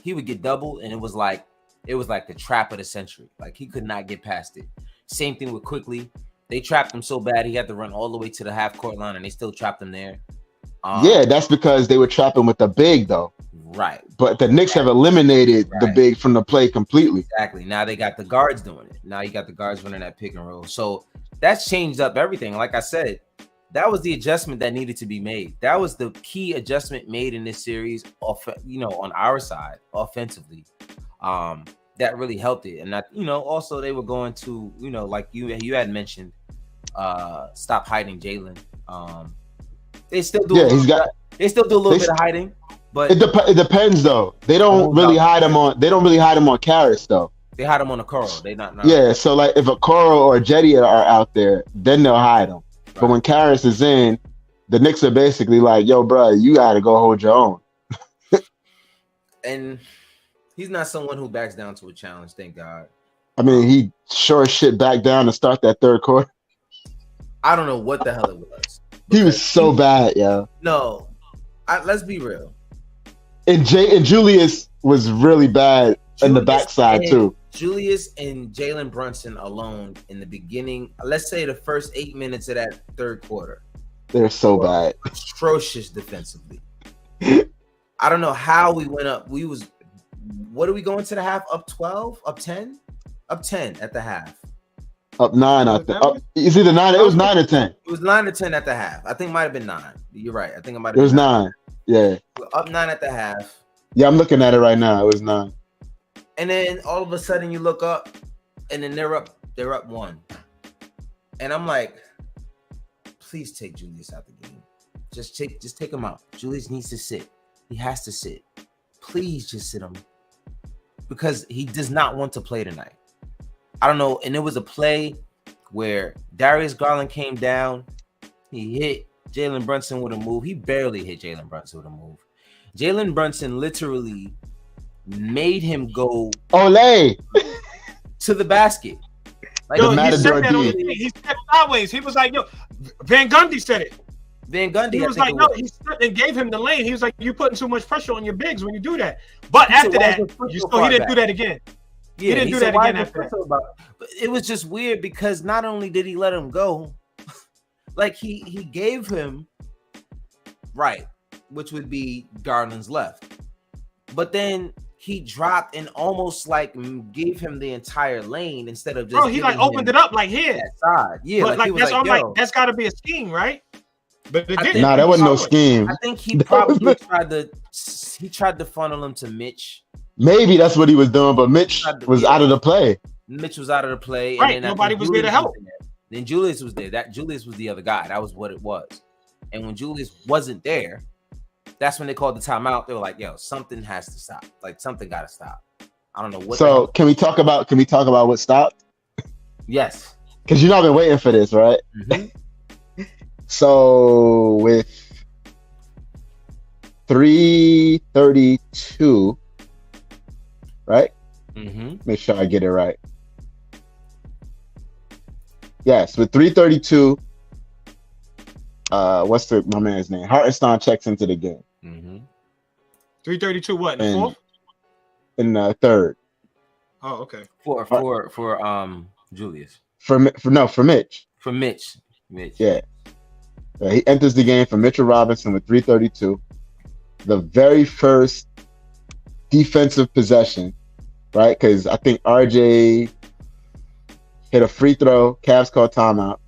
He would get doubled, and it was like the trap of the century. Like he could not get past it. Same thing with Quickly. They trapped him so bad he had to run all the way to the half court line, and they still trapped him there. Yeah, that's because they were trapping with the big though. Right. But the Knicks have eliminated the big from the play completely. Exactly. Now they got the guards doing it. Now you got the guards running that pick and roll. So that's changed up everything. Like I said, that was the adjustment that needed to be made. That was the key adjustment made in this series, on our side offensively. That really helped it. And that, also they were going to, like you had mentioned, stop hiding Jalen. They still do. They still do a little bit of hiding, but it depends though. They don't really hide him on. They don't really hide him on Karras though. They hide him on a Coral. They not. Yeah. So like if a Coral or a Jetty are out there, then they'll hide him. Right. But when Karras is in, the Knicks are basically like, "Yo, bro, you got to go hold your own." And he's not someone who backs down to a challenge. Thank God. I mean, he sure as shit backed down to start that third quarter. I don't know what the hell it was. He was so bad, yo. No, let's be real. And Julius was really bad in the backside too. Julius and Jalen Brunson alone in the beginning, let's say the first 8 minutes of that third quarter. They're so bad. Atrocious defensively. I don't know how we went up. What are we going to the half? Up 12? Up 10? Up 10 at the half. Up 9, I think. It's either 9. It was 9 or 10. It was 9 or 10 at the half. I think it might have been 9. You're right. I think it might have been 9. Yeah. Up 9 at the half. Yeah, I'm looking at it right now. It was 9. And then all of a sudden you look up, and then they're up 1. And I'm like, please take Julius out the game. Just take him out. Julius needs to sit. He has to sit. Please just sit him. Because he does not want to play tonight. I don't know. And it was a play where Darius Garland came down. He hit Jalen Brunson with a move. He barely hit Jalen Brunson with a move. Jalen Brunson literally made him go Olay to the basket. Like he stepped sideways. He was like, yo, Van Gundy said it. Van Gundy. He was like, no, he stepped and gave him the lane. He was like, you're putting too much pressure on your bigs when you do that. But after that, he didn't do that again. Yeah, he didn't do that again after that. But it was just weird because not only did he let him go, like he gave him right, which would be Garland's left. But then he dropped and almost like gave him the entire lane instead of just. He like opened it up like here. That side. Yeah, but like that's like that's got to be a scheme, right? But it didn't. Nah, that wasn't no scheme. I think he probably tried to funnel him to Mitch. Maybe that's what he was doing, but Mitch was out of the play. Mitch was out of the play. Right, and then nobody was there to help. Then Julius was there. That Julius was the other guy. That was what it was. And when Julius wasn't there, that's when they called the timeout. They were like, "Yo, something has to stop. Like something got to stop." I don't know what. So can we talk about what stopped? Yes. Because I've been waiting for this, right? Mm-hmm. So with 3:32, right? Mm-hmm. Make sure I get it right. Yes, with 3:32. What's my man's name? Hartenstein checks into the game. Mm-hmm. 3:32. What? In the fourth? In the third. Oh, okay. For Julius. For Mitch. For Mitch. Yeah. He enters the game for Mitchell Robinson with 3:32. The very first defensive possession, right? Because I think RJ hit a free throw. Cavs called timeout.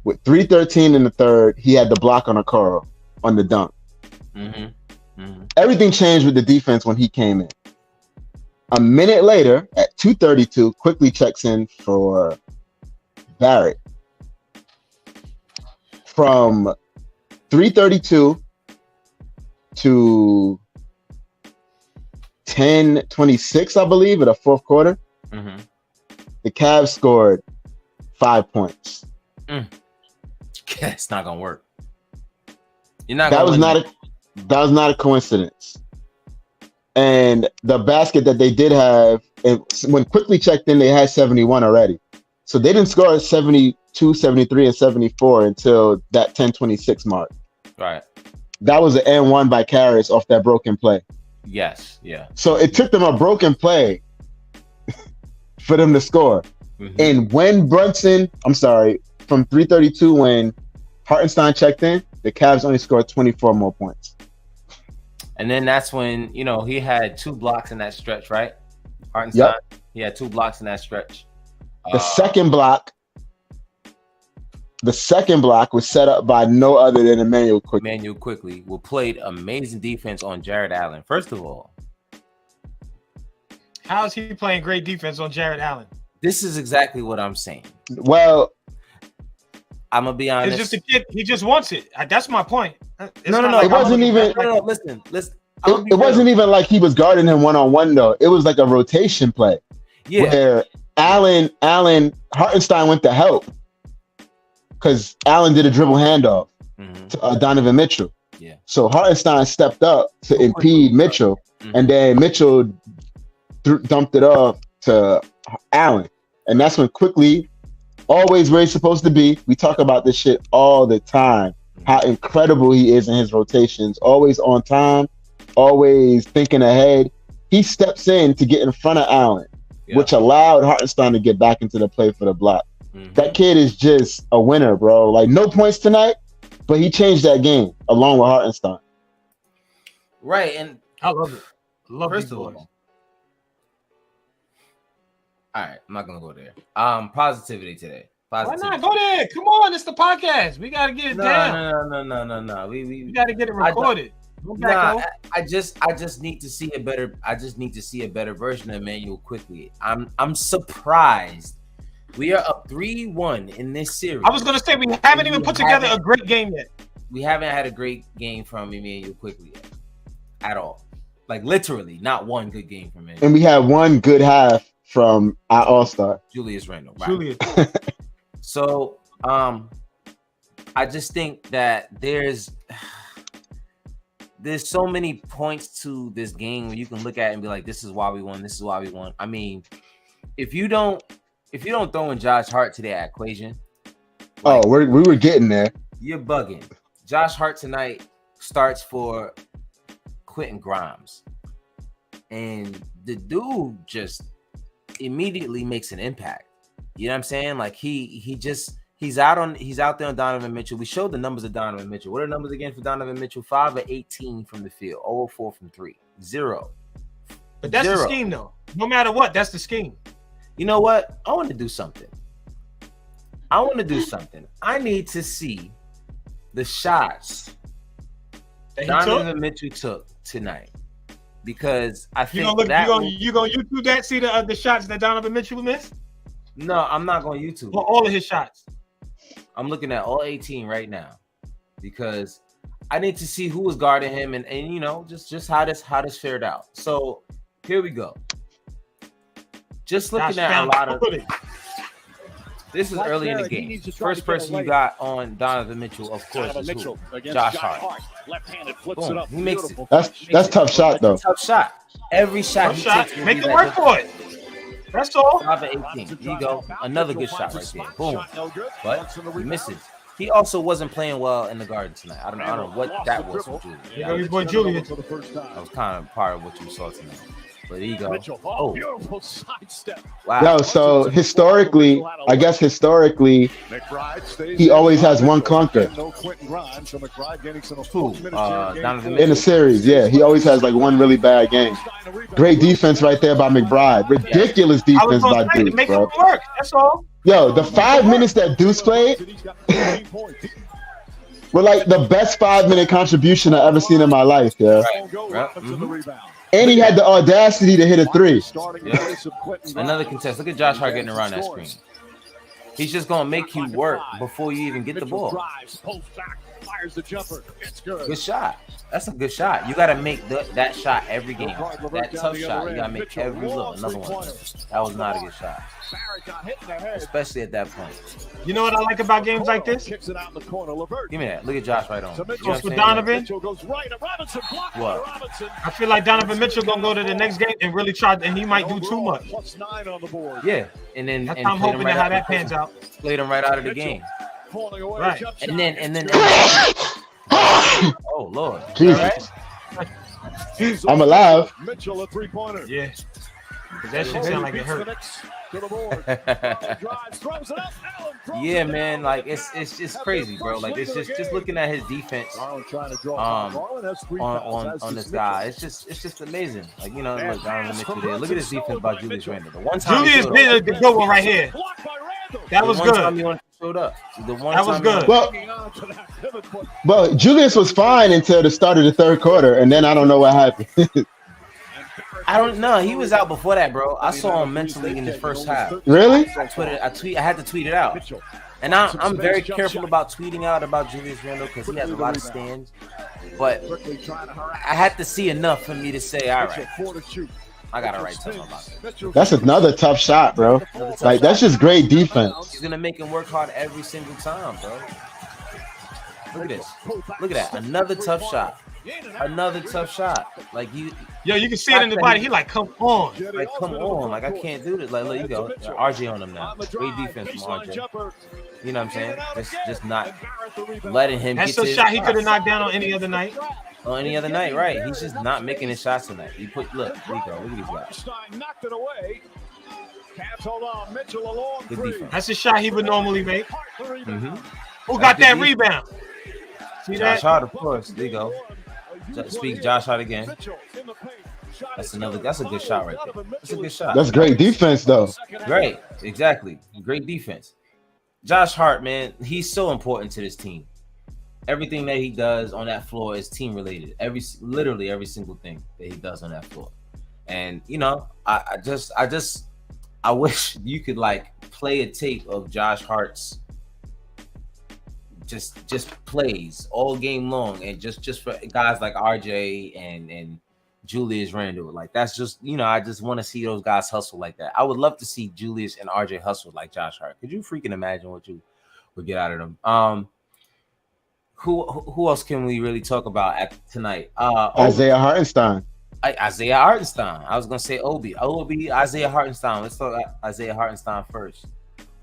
With 3:13 in the third, he had the block on a curl on the dunk. Mm-hmm. Mm-hmm. Everything changed with the defense when he came in. A minute later, at 2:32, quickly checks in for Barrett. From 3:32 to 10:26, I believe, in the fourth quarter. Mm-hmm. the Cavs scored 5 points. It's not gonna work. You're not. That was not a coincidence. And the basket that they did have, and when quickly checked in, they had 71 already. So they didn't score 72, 73, and 74 until that 10:26 mark. Right. That was an N1 by Karras off that broken play. Yes. Yeah. So it took them a broken play for them to score. Mm-hmm. And when from 332, when Hartenstein checked in, the Cavs only scored 24 more points. And then that's when, he had 2 blocks in that stretch, right? Hartenstein. Yep. He had 2 blocks in that stretch. The second block was set up by no other than Immanuel Quickley. Immanuel Quickley played amazing defense on Jared Allen. First of all, how is he playing great defense on Jared Allen? This is exactly what I'm saying. Well, I'm gonna be honest. It's just a kid. He just wants it. That's my point. No. It wasn't even. No. Listen. It wasn't even like he was guarding him one-on-one though. It was like a rotation play. Yeah. Where Hartenstein went to help because Allen did a dribble handoff to Donovan Mitchell. Yeah. So Hartenstein stepped up to impede Mitchell, and then Mitchell dumped it off to Allen, and that's when Quickley, always where he's supposed to be. We talk about this shit all the time. How incredible he is in his rotations, always on time, always thinking ahead. He steps in to get in front of Allen, which allowed Hartenstein to get back into the play for the block. That kid is just a winner, bro. Like, no points tonight, but he changed that game along with Hartenstein. Right, and I love it. First of all, right, I'm not gonna go there. Positivity today. Positivity. Why not go there? Come on, it's the podcast. We gotta get it down. No. We gotta get it recorded. I just need to see a better. I just need to see a better version of Immanuel Quickley. I'm surprised. We are up 3-1 in this series. I was gonna say we haven't even put together a great game yet. We haven't had a great game from Immanuel Quickley yet, at all. Like literally, not one good game from him. And we had one good half from our All-Star, Julius Randle. Right? So, I just think that there's so many points to this game where you can look at it and be like, this is why we won. This is why we won. I mean, if you don't throw in Josh Hart to that equation, we were getting there. You're bugging. Josh Hart tonight starts for Quentin Grimes, and the dude just immediately makes an impact. You know what I'm saying? Like he's out there on Donovan Mitchell. We showed the numbers of Donovan Mitchell. What are the numbers again for Donovan Mitchell? 5 of 18 from the field, 0 of 4 from 3, 0. But that's the scheme, though. No matter what, that's the scheme. You know what? I want to do something. I need to see the shots that Donovan Mitchell took tonight, because I think you gonna YouTube that, see the shots that Donovan Mitchell missed. No, I'm not going to YouTube. Well, all of his shots. I'm looking at all 18 right now because I need to see who was guarding him and just how this fared out. So here we go. Just looking at a lot of this is early in the game. First person you got on Donovan Mitchell, of course, is who? Josh Hart. Left-handed flips it up. He makes it. That's tough shot though. Tough shot. Every shot he takes, make it work for it. That's all. 5 of 18. Here you go. Another good shot right there. Boom. But he misses. He also wasn't playing well in the Garden tonight. I don't know what that was for Julius. Yeah, your boy Julius. That was kind of part of what you saw tonight. But there you go. Oh, wow. No, so historically, he always has one clunker. In a series, yeah. He always has like one really bad game. Great defense right there by McBride. Ridiculous defense by Deuce, make bro. it work. That's all. Yo, the 5 minutes that Deuce played were like the best 5-minute contribution I've ever seen in my life, yeah. Right. Mm-hmm. And he had the audacity to hit a 3. Yeah. Another contest. Look at Josh Hart getting around that screen. He's just going to make you work before you even get the ball. Fires the jumper. It's good. Good shot. That's a good shot. You got to make that shot every game. That tough shot, you got to make every look. Another one. That was not a good shot. Especially at that point. You know what I like about games like this? Give me that. Look at Josh right on. Goes for Donovan. What? I feel like Donovan Mitchell gonna go to the next game and really try, and he might do too much. Yeah, and then I'm hoping to how that pans out. Played him right out of the game. Right. And then. Oh Lord. Jesus. I'm alive. Mitchell a three-pointer. Yeah. That shit sound like it hurt. Yeah, man. Like it's just crazy, bro. Like it's just looking at his defense on this guy. It's just amazing. Like, you know, look, Donovan Mitchell there. Look at his defense by Julius Randle. The one time Julius did a good one right here. That was good. Showed up. That was good. Well, Julius was fine until the start of the third quarter, and then I don't know what happened. I don't know. He was out before that, bro. I saw him mentally in his first half. Really? I had to tweet it out. And I'm very careful about tweeting out about Julius Randle because he has a lot of stands. But I had to see enough for me to say, all right, I got to write something about it. That's another tough shot, bro. Like, that's just great defense. He's going to make him work hard every single time, bro. Look at this. Look at that. Another tough shot. Another tough shot. Like you can see it in the body. He like, come on. Like, come on. Like, I can't do this. Like, look, you go. RJ on him now. Great defense from RJ. You know what I'm saying? Just not letting him That's get a shot he could have knocked down on any other night. On any other night, right? He's just not making his shots tonight. Look, Rico, look at these guys. Good defense. That's a shot he would normally make. Mm-hmm. Who got that rebound? See Josh that? Hart, of course. There you go. Speak Josh Hart again. That's a good shot right there. That's a good shot. That's great defense, though. Great. Exactly. Great defense. Josh Hart, man, he's so important to this team. Everything that he does on that floor is team related. Literally every single thing that he does on that floor. And, you know, I wish you could like play a tape of Josh Hart's just plays all game long, and just for guys like RJ and Julius Randle. Like, that's just, you know, I just want to see those guys hustle like that. I would love to see Julius and RJ hustle like Josh Hart. Could you freaking imagine what you would get out of them? Who else can we really talk about tonight? Isaiah Hartenstein. Isaiah Hartenstein. I was gonna say Obi, Isaiah Hartenstein. Let's talk about Isaiah Hartenstein first.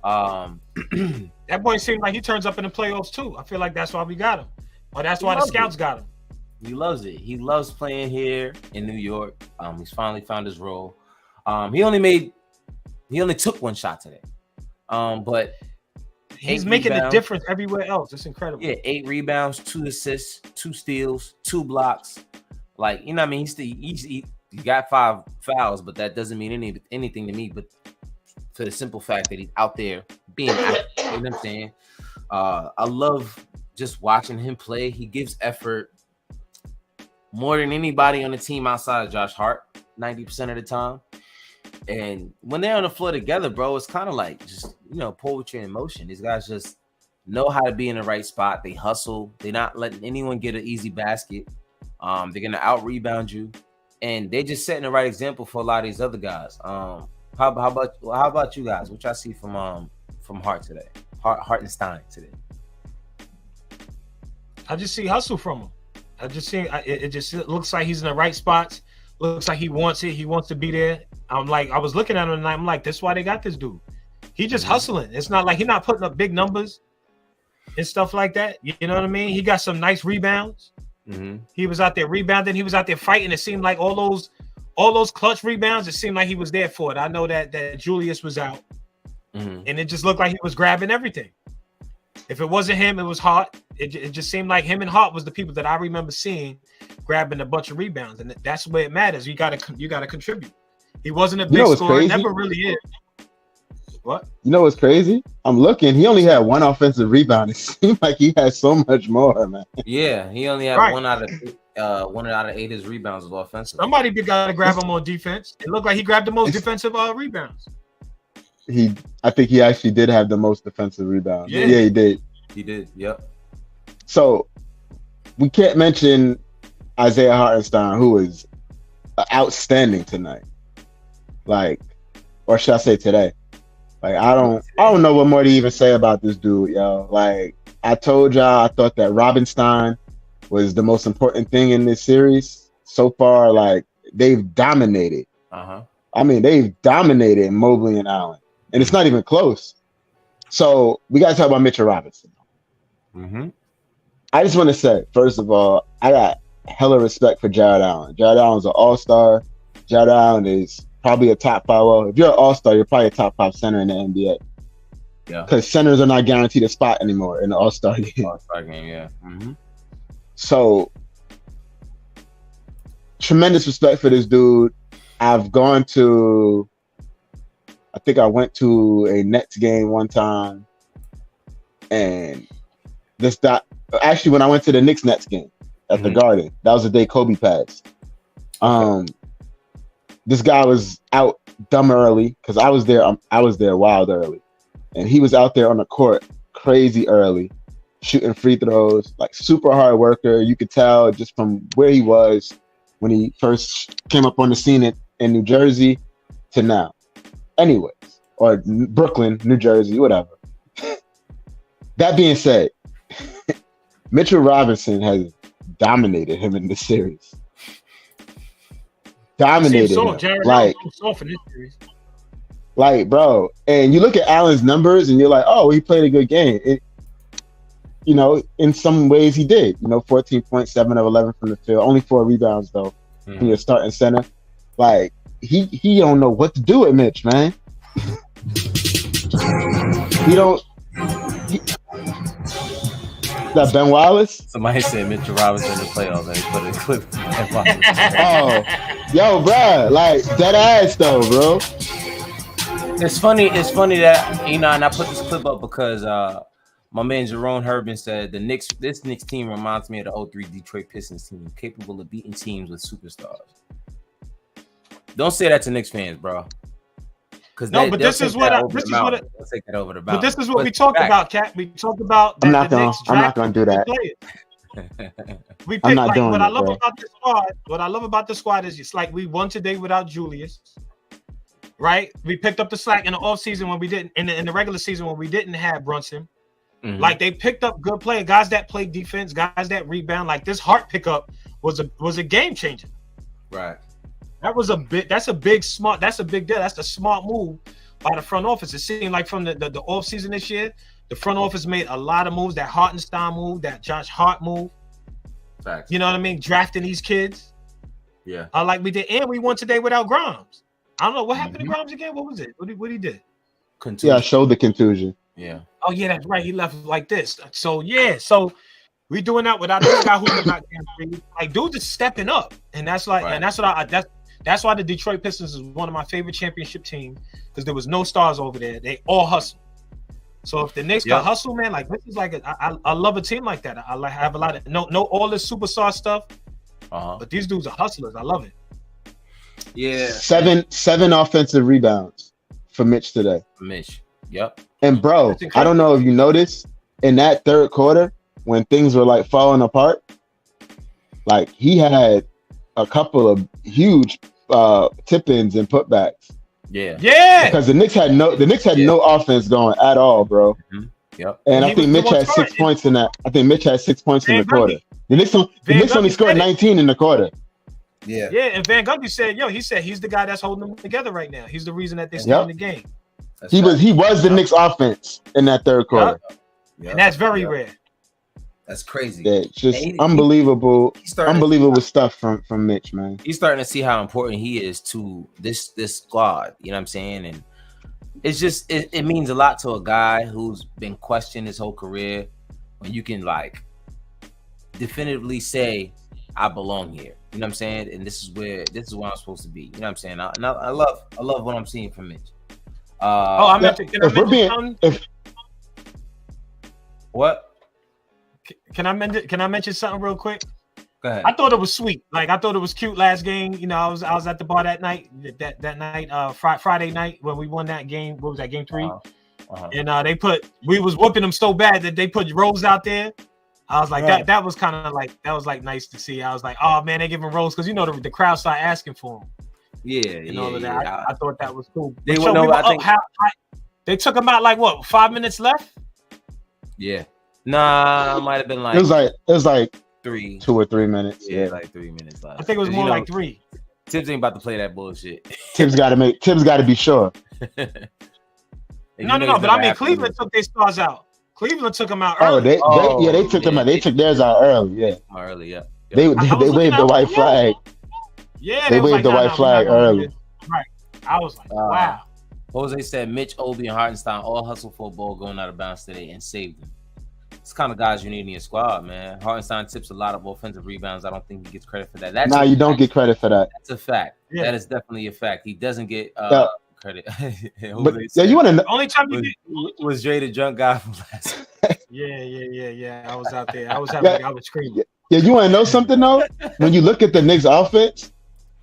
That boy seems like he turns up in the playoffs too. I feel like that's why we got him, or that's why the scouts got him. He loves it. He loves playing here in New York. He's finally found his role. He only took one shot today, but he's making the difference everywhere else. It's incredible. Yeah, 8 rebounds, 2 assists, 2 steals, 2 blocks. Like, you know what I mean? He got 5 fouls, but that doesn't mean anything to me. But for the simple fact that he's out there being active, you know what I'm saying? I love just watching him play. He gives effort more than anybody on the team outside of Josh Hart, 90% of the time. And when they're on the floor together, bro, it's kind of like just, you know, poetry in motion. These guys just know how to be in the right spot. They hustle. They're not letting anyone get an easy basket. They're going to out-rebound you. And they just setting the right example for a lot of these other guys. How about you guys? What y'all see from Hart today? Hartenstein today. I just see hustle from him. I just see it just looks like he's in the right spots. Looks like he wants it. He wants to be there. I was looking at him and I'm like, that's why they got this dude. He just hustling. It's not like he's not putting up big numbers and stuff like that. You know what I mean? He got some nice rebounds. Mm-hmm. He was out there rebounding. He was out there fighting. It seemed like all those clutch rebounds, it seemed like he was there for it. I know that Julius was out. Mm-hmm. And it just looked like he was grabbing everything. If it wasn't him, it was Hart. It just seemed like him and Hart was the people that I remember seeing grabbing a bunch of rebounds, and that's where it matters. You gotta contribute. He wasn't a big scorer, never really is. What? You know what's crazy? I'm looking. He only had 1 offensive rebound. It seemed like he had so much more, man. Yeah, he only had 1 out of 8 his rebounds was offensive. Somebody gotta grab him on defense. It looked like he grabbed the most defensive rebounds. I think he actually did have the most defensive rebounds. Yeah, he did. He did. Yep. So we can't mention Isaiah Hartenstein, who is outstanding tonight. Like, or should I say today? Like, I don't know what more to even say about this dude, yo. Like, I told y'all I thought that Robinstein was the most important thing in this series. So far, like, they've dominated. I mean, they've dominated Mobley and Allen. And it's not even close. So we got to talk about Mitchell Robinson. I just want to say, first of all, I got hella respect for Jared Allen. Jared Allen's an all-star. Jared Allen is probably a top 5. Well, if you're an all-star, you're probably a top 5 center in the NBA. Yeah. Because centers are not guaranteed a spot anymore in the all-star game. All-star game, yeah. So, tremendous respect for this dude. I think I went to a Nets game one time, and actually when I went to the Knicks Nets game at the Garden, that was the day Kobe passed. This guy was out dumb early because I was there wild early, and he was out there on the court crazy early, shooting free throws, like super hard worker. You could tell just from where he was when he first came up on the scene in New Jersey to now. Anyways, or Brooklyn, New Jersey, whatever. That being said, Mitchell Robinson has dominated him in this series. Dominated him. Like, bro, and you look at Allen's numbers and you're like, oh, he played a good game. In some ways he did. 14 points, 7 of 11 from the field, only 4 rebounds though. When you're starting center, like he don't know what to do with Mitch, man. That Ben Wallace? Somebody said Mitchell Robinson in the playoffs and they put a clip. Oh, yo, bro, like dead ass though, bro. It's funny that and I put this clip up because my man Jerome Herbin said this Knicks team reminds me of the 03 Detroit Pistons team, capable of beating teams with superstars. Don't say that to Knicks fans, bro. No, but this is what we talked about, Cat. We talked about. I'm not gonna do that. We picked, what I love about the squad is it's like we won today without Julius. Right? We picked up the slack in the offseason when we didn't in the regular season when we didn't have Brunson. Like they picked up good play, guys that play defense, guys that rebound. Like this Hart pickup was a game changer. Right. That's a big deal. That's the smart move by the front office. It seemed like from the offseason this year, the front office made a lot of moves. That Hartenstein move, that Josh Hart move. Facts. You know what I mean? Drafting these kids. Yeah. Like we did, and we won today without Grimes. I don't know what happened to Grimes again. What was it? What he did? Contusion. Yeah, shoulder contusion. Yeah. Oh yeah, that's right. He left like this. So we doing that without this guy who's not free. Like dude is stepping up, and that's like, right. And that's why the Detroit Pistons is one of my favorite championship teams because there was no stars over there. They all hustle. So if the Knicks got hustle, man, like this is like I love a team like that. I have a lot of no all this superstar stuff, but these dudes are hustlers. I love it. Yeah, 7 offensive rebounds for Mitch today. Yep. And bro, I don't know if you noticed in that third quarter when things were like falling apart, like he had a couple of huge tip-ins and putbacks. Yeah. Because the Knicks had no offense going at all, bro. Yep. And I think Mitch had 6 points in that. I think Mitch had 6 points in the quarter. The Knicks only scored 19 in the quarter. Yeah. And Van Gundy said, he's the guy that's holding them together right now. He's the reason that they stay in the game. He was the Knicks offense in that third quarter. And that's very rare. That's crazy. Yeah, just unbelievable. Unbelievable stuff from Mitch, man. He's starting to see how important he is to this squad. You know what I'm saying? And it's just it means a lot to a guy who's been questioned his whole career when you can like definitively say, I belong here. You know what I'm saying? And this is where I'm supposed to be. You know what I'm saying? I love what I'm seeing from Mitch. What? Can I mention something real quick? Go ahead. I thought it was sweet. Like I thought it was cute last game. I was at the bar that night. That night, Friday night when we won that game. What was that, game 3? And we was whooping them so bad that they put Rose out there. I was like, that was kind of like, that was like nice to see. I was like, oh man, they giving roles because the crowd started asking for him. Yeah, and all of that. I thought that was cool. They would know. I think they took him out like what? 5 minutes left. Yeah, nah, it might have been like it was like 2 or 3 minutes. Yeah, like 3 minutes left. I think it was more like 3. Tibbs ain't about to play that bullshit. Tibbs got to be sure. No, but I mean, Cleveland took their stars out. Cleveland took them out early. They took them out. They took theirs out early. Yeah. Early, yeah. They waved the white flag. Yeah, they waved the white flag early. Right. I was like, wow. Jose said Mitch, Obi, and Hartenstein all hustle for a ball going out of bounds today and saved them. It's kind of guys you need in your squad, man. Hartenstein tips a lot of offensive rebounds. I don't think he gets credit for that. You don't get credit for that. That's a fact. Yeah. That is definitely a fact. He doesn't get credit. But you want to know? Only time was Dre the drunk guy from last. Yeah. I was out there. I was screaming. Yeah, you want to know something though? When you look at the Knicks offense,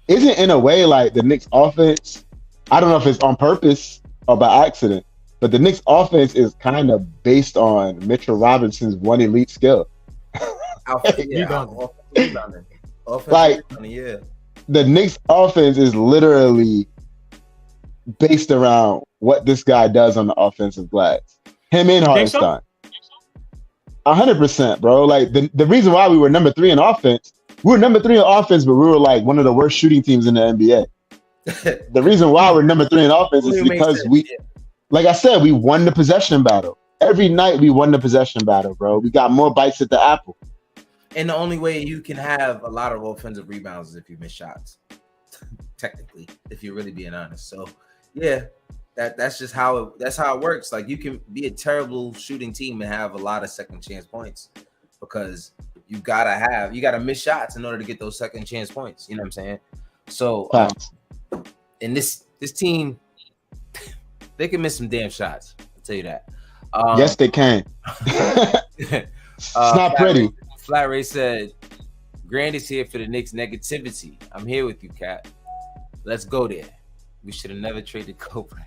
isn't in a way like the Knicks offense? I don't know if it's on purpose or by accident, but the Knicks offense is kind of based on Mitchell Robinson's one elite skill. The Knicks offense is literally based around what this guy does on the offensive glass. Him and Hartenstein. 100%, bro. Like the reason why we were number 3 in offense, we were number 3 in offense, but we were like one of the worst shooting teams in the NBA. The reason why we're number 3 in offense is because like I said, we won the possession battle. Every night we won the possession battle, bro. We got more bites at the apple. And the only way you can have a lot of offensive rebounds is if you miss shots. Technically, if you're really being honest. So yeah, that's just how it works. Like you can be a terrible shooting team and have a lot of second chance points because you gotta miss shots in order to get those second chance points. You know what I'm saying? So and this team, they can miss some damn shots. I'll tell you that. Yes, they can. It's not pretty. Flat Ray said, Grandy's here for the Knicks negativity. I'm here with you, Cat. Let's go there. We should have never traded Copeland.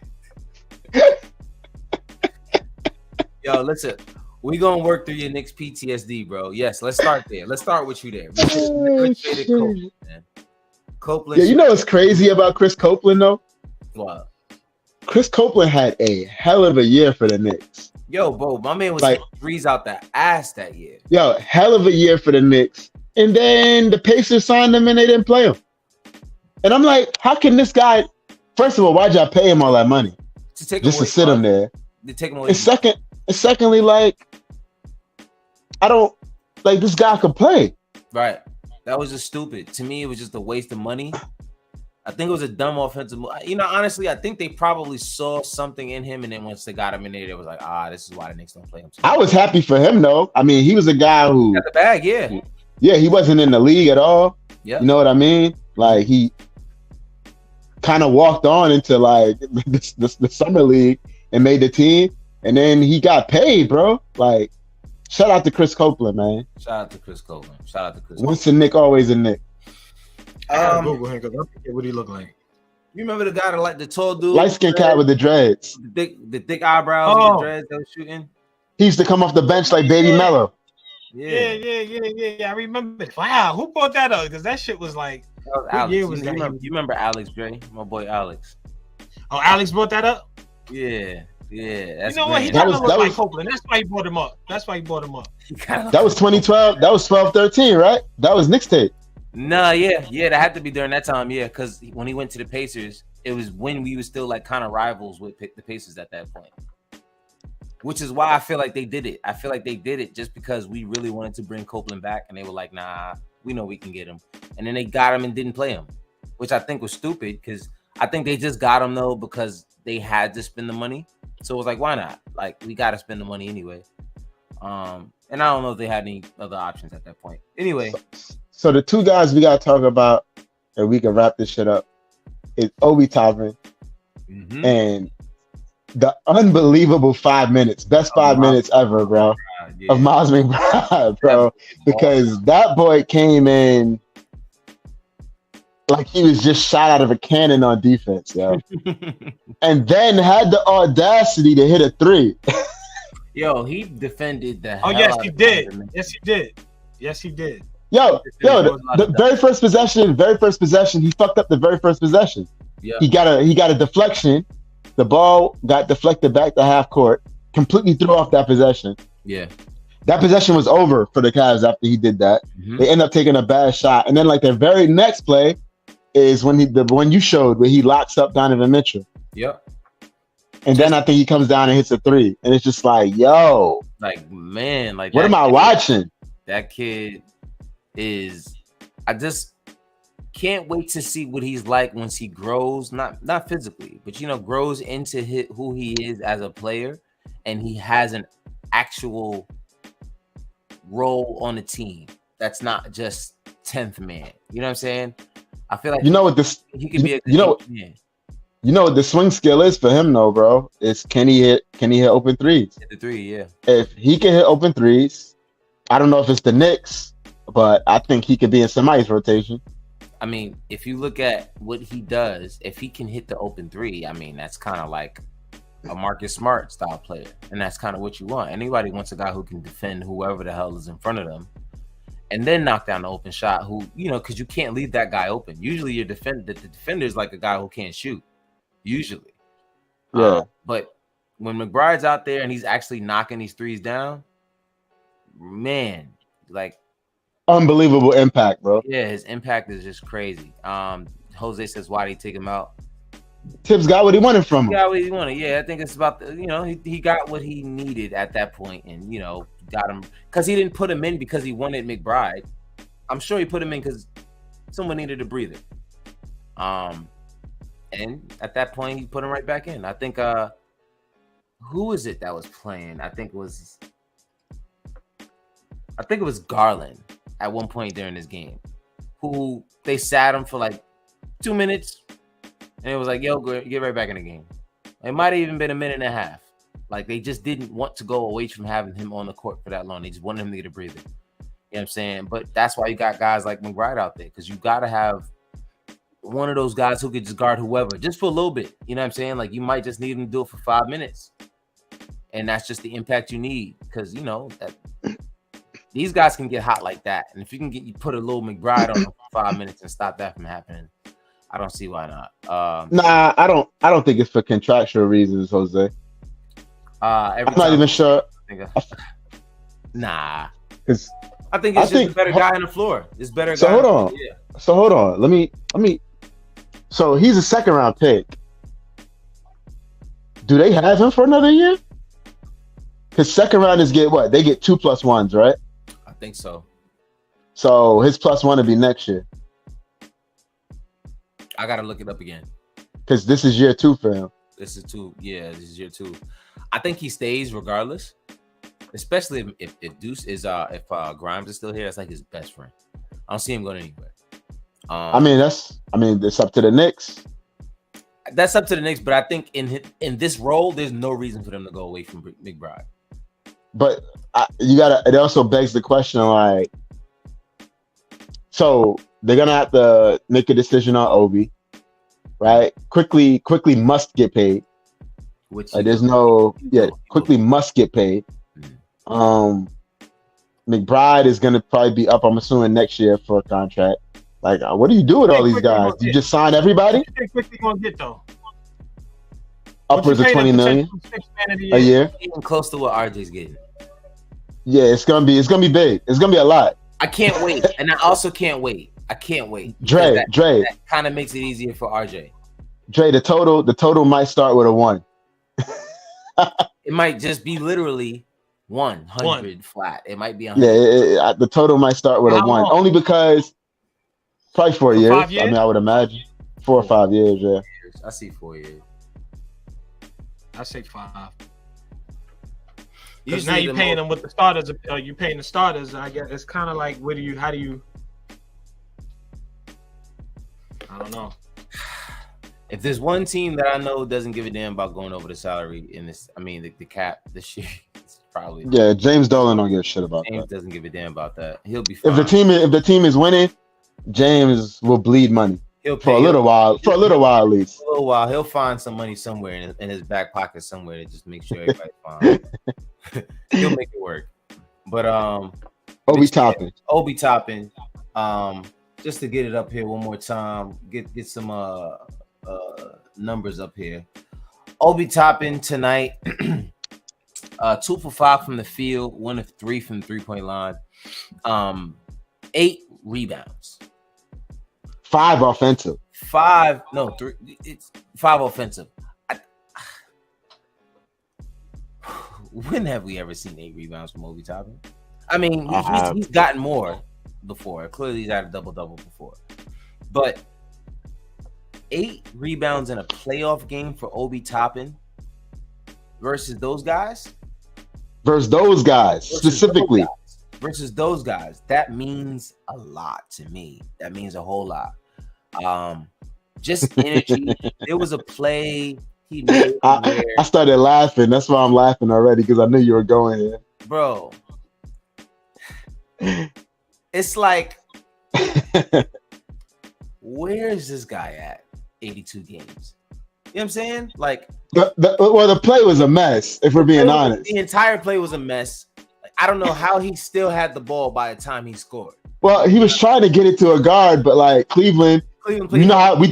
Yo, listen. We gonna work through your Knicks PTSD, bro. Yes, let's start there. Let's start with you there. We should have never traded Copeland, man. Copeland. Yeah, you know what's crazy about Chris Copeland, though? What? Chris Copeland had a hell of a year for the Knicks. Yo, bro, my man was like threes out the ass that year. Yo, hell of a year for the Knicks. And then the Pacers signed him and they didn't play him. And I'm like, how can this guy, first of all, why'd y'all pay him all that money? Just to sit him there. To take him away. And secondly, like, I don't, like, this guy could play. Right. That was just stupid. To me, it was just a waste of money. I think it was a dumb offensive move. You know, honestly, I think they probably saw something in him, and then once they got him in there, they was like, this is why the Knicks don't play him. I was happy for him, though. I mean, he was a guy who got the bag, yeah. Yeah, he wasn't in the league at all. Yeah. You know what I mean? Like, he kind of walked on into, like, the summer league and made the team, and then he got paid, bro. Like, shout out to Chris Copeland, man. Shout out to Chris Copeland. Once a Knick, always a Knick. Google him because I forget what he looked like. You remember the guy that like the tall dude, light skinned cat with the dreads, the thick eyebrows, and the dreads that was shooting. He used to come off the bench like Baby Mello. Yeah. I remember. Wow, who brought that up? Because that shit was like. That was Alex. You remember Alex Dre, my boy Alex. Oh, Alex brought that up. Yeah. That's you know what? He kind of looked like Copeland. That's why he brought him up. That was 2012. That was 12-13, right? That was Knicks tape. No, yeah, that had to be during that time, yeah, because when he went to the Pacers, it was when we were still like kind of rivals with the Pacers at that point, which is why I feel like they did it. I feel like they did it just because we really wanted to bring Copeland back, and they were like, nah, we know we can get him, and then they got him and didn't play him, which I think was stupid because I think they just got him though because they had to spend the money, so it was like, why not? Like, we got to spend the money anyway, and I don't know if they had any other options at that point. Anyway. So the two guys we got to talk about, and we can wrap this shit up, is Obi Toppin and the unbelievable 5 minutes, best 5 minutes ever, bro, of Miles McBride, bro, because that boy came in like he was just shot out of a cannon on defense, yo, and then had the audacity to hit a 3. Yo, he defended the hell yes, out he of did. Donovan Mitchell. Yes, he did. Yes, he did. Yo, the very first possession, he fucked up the very first possession. Yeah. He got a deflection. The ball got deflected back to half court, completely threw off that possession. Yeah. That possession was over for the Cavs after he did that. Mm-hmm. They end up taking a bad shot. And then like the very next play is when the one you showed where he locks up Donovan Mitchell. Yep. And then I think he comes down and hits a three. And it's just like, yo. Like, man, like what am I watching? That kid is, I just can't wait to see what he's like once he grows, not physically, but grows into who he is as a player, and he has an actual role on the team that's not just 10th man. You know what I'm saying? I feel like he could be a good man. You know what the swing skill is for him though, bro? Is can he hit open threes? Hit the three, yeah. If he can hit open threes, I don't know if it's the Knicks, but I think he could be in somebody's rotation. I mean, if you look at what he does, if he can hit the open three, I mean, that's kind of like a Marcus Smart style player. And that's kind of what you want. Anybody wants a guy who can defend whoever the hell is in front of them and then knock down the open shot because you can't leave that guy open. Usually the defender is like a guy who can't shoot. Usually. Yeah. But when McBride's out there and he's actually knocking these threes down, man, like, unbelievable impact, bro. Yeah, his impact is just crazy. Jose says, why did he take him out? Tibbs got what he wanted from him. He got what he wanted. Yeah, I think it's about he got what he needed at that point, and got him because he didn't put him in because he wanted McBride. I'm sure he put him in because someone needed a breather. And at that point he put him right back in. I think who was it that was playing? I think it was Garland at one point during this game, who they sat him for like 2 minutes, and it was like, yo, get right back in the game. It might have even been a minute and a half. Like, they just didn't want to go away from having him on the court for that long. They just wanted him to get a breather. You know what I'm saying? But that's why you got guys like McBride out there, because you got to have one of those guys who could just guard whoever, just for a little bit. You know what I'm saying? Like, you might just need him to do it for 5 minutes. And that's just the impact you need, because, that these guys can get hot like that. And if you put a little McBride on them for 5 minutes and stop that from happening, I don't see why not. Nah, I don't think it's for contractual reasons, Jose. I'm not even sure. Nah. Because I think it's just a better guy on the floor. It's better. So hold on. Yeah. So hold on. Let me. So he's a second round pick. Do they have him for another year? Because second rounders get what? They get 2+1s, right? I think so. So his +1 would be next year. I gotta look it up again. Because this is year 2 for him. This is year 2. I think he stays regardless. Especially if Grimes is still here, that's like his best friend. I don't see him going anywhere. It's up to the Knicks. That's up to the Knicks, but I think in this role, there's no reason for them to go away from McBride. But it also begs the question, like, so they're gonna have to make a decision on Obi, right? Quickly must get paid. Which quickly must get paid. McBride is gonna probably be up, I'm assuming, next year for a contract. Like, what do you do with all these guys? You just sign everybody? What you think quickly gonna get though? Upwards of $20 million a year. Even close to what RJ's getting. Yeah, it's gonna be big. It's gonna be a lot. I can't wait, and I also can't wait. I can't wait. Dre, that kind of makes it easier for RJ. Dre, the total might start with a 1. It might just be literally 100 flat. It might be 100. Yeah, the total might start with a 1. Only because probably 4 years. 5 years. I mean, I would imagine 4 or 5 years. Yeah, I see 4 years. I say 5. Because now you're paying them with the starters. You're paying the starters. I guess it's kind of like, how do you? I don't know. If there's one team that I know doesn't give a damn about going over the salary in this, the cap this year, it's probably James Dolan don't give a shit about James that. doesn't give a damn about that. He'll be fine. If the team is winning, James will bleed money for a little while at least. For a little while, he'll find some money somewhere in his back pocket somewhere to just make sure everybody's fine. He'll make it work. But Obi Toppin. Obi Toppin. Just to get it up here one more time, get some numbers up here. Obi Toppin tonight, 2 for 5 from the field, 1 of 3 from the 3-point line, 8 rebounds, 5 offensive. 3. It's 5 offensive. When have we ever seen 8 rebounds from Obi Toppin? I mean, he's gotten more before. Clearly, he's had a double-double before. But 8 rebounds in a playoff game for Obi Toppin versus those guys? Specifically. Versus those guys. That means a lot to me. That means a whole lot. Just energy. There was a play he made. I started laughing. That's why I'm laughing already, because I knew you were going here. Bro. It's like, where is this guy at? 82 games. You know what I'm saying? Like, the play was a mess, if we're being honest. The entire play was a mess. Like, I don't know how he still had the ball by the time he scored. Well, he was trying to get it to a guard, but like Cleveland you know how we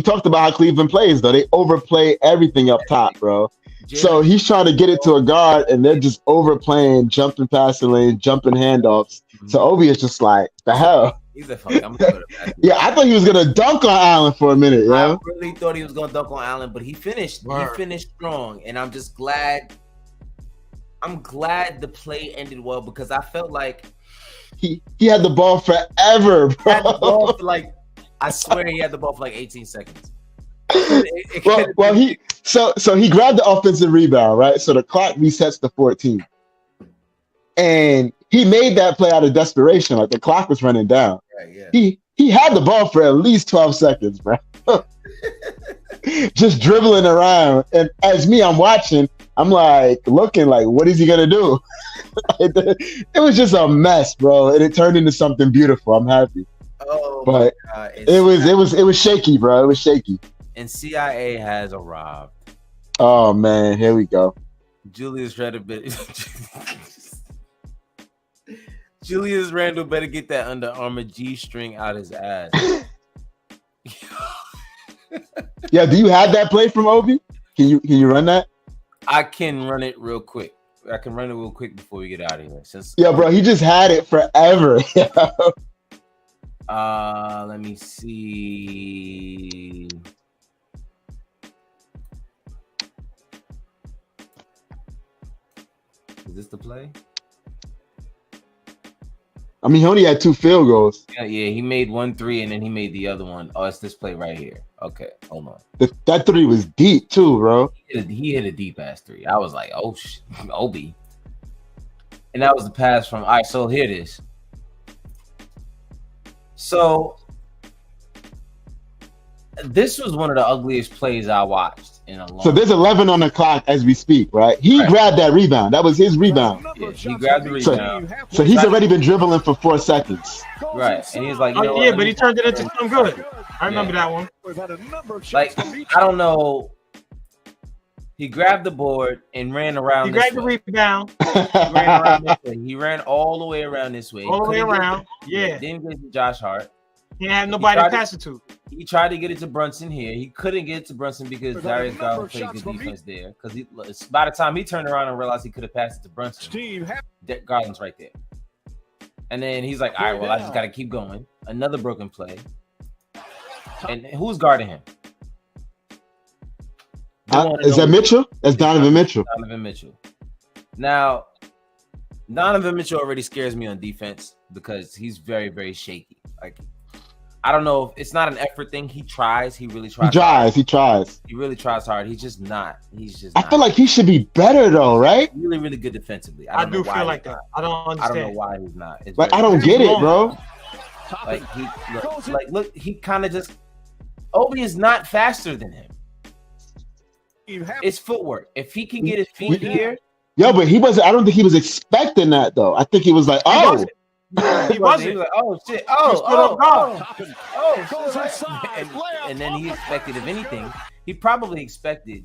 talked about how Cleveland plays, though. They overplay everything up top, bro. So he's trying to get it to a guard, and they're just overplaying, jumping passing lanes, jumping handoffs. So Obi is just like, the hell? He's a fuck. I'm gonna go to bed. Yeah, I thought he was gonna dunk on Allen for a minute. I really thought he was gonna dunk on Allen, but he finished. He finished strong, and I'm just glad. I'm glad the play ended well, because I felt like he had the ball forever, bro. Had the ball for I swear he had the ball for 18 seconds. He grabbed the offensive rebound, right? So the clock resets to 14. And he made that play out of desperation. Like, the clock was running down. Right, yeah. He had the ball for at least 12 seconds, bro. Just dribbling around. And as I'm watching, I'm like looking like, what is he gonna do? It was just a mess, bro. And it turned into something beautiful. I'm happy. Oh, but it was shaky, bro. It was shaky. And CIA has arrived. Oh man, here we go. Julius Randle better get that Under Armour G-string out his ass. Yeah, do you have that play from Obi? Can you run that? I can run it real quick. Before we get out of here. Yeah, bro, he just had it forever. Let me see. Is this the play? I mean, he only had 2 field goals. Yeah, he made 1 3 and then he made the other one. Oh, it's this play right here. Okay, hold on. That 3 was deep too, bro. He hit a deep ass 3. I was like, oh, Obi. And that was the pass from. All right, so here it is. So this was one of the ugliest plays I watched in a long time. So there's 11 on the clock as we speak, right? He grabbed that rebound. That was his rebound. Yeah, he grabbed the rebound. So he's already been dribbling for 4 seconds. Right. And he's like, but he turned it into something good. I remember that one. Like, I don't know. He grabbed the board and ran around. He grabbed the rebound. He ran all the way around this way. All the way around. Yeah. Didn't get to Josh Hart. He didn't have nobody to pass it to. He tried to get it to Brunson here. He couldn't get it to Brunson because Darius Garland played good defense there. Because by the time he turned around and realized he could have passed it to Brunson, Garland's right there. And then he's like, all right, well, I just got to keep going. Another broken play. And who's guarding him? Is that Mitchell? That's Donovan Mitchell. Donovan Mitchell. Now, Donovan Mitchell already scares me on defense because he's very, very shaky. Like, I don't know if it's not an effort thing. He tries. He really tries. He tries. He really tries hard. He's just not. I feel like he should be better though, right? Really, really good defensively. I do feel like that. I don't understand. I don't know why he's not. Like, I don't get it, bro. Look, he kind of just. Obi is not faster than him. It's footwork. If he can get his feet here. Yo, but he wasn't. I don't think he was expecting that though. I think he was like, oh. He wasn't. He was like, oh shit, and then he expected, if anything, he probably expected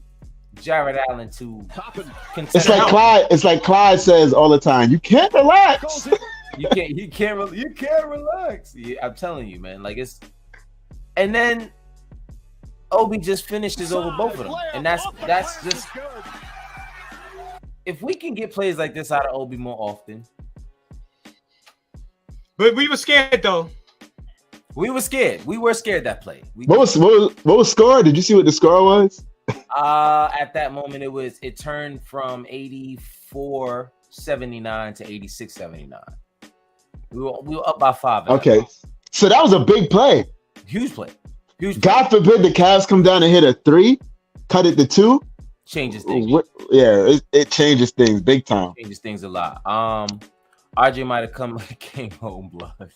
Jared Allen to Toppin contend. It's like Clyde. It's like Clyde says all the time. You can't relax. calls it. You can't relax. Yeah, I'm telling you, man. Like it's, and then Obi just finishes over both of them, and that's just. If we can get plays like this out of Obi more often. But we were scared though. We were scared. We were scared that play. What was score? Did you see what the score was? At that moment it turned from 84-79 to 86-79. We were up by 5. Okay. So that was a big play. Huge play. God forbid the Cavs come down and hit a 3, cut it to 2. Changes things. It changes things big time. Changes things a lot. RJ might have came home blood.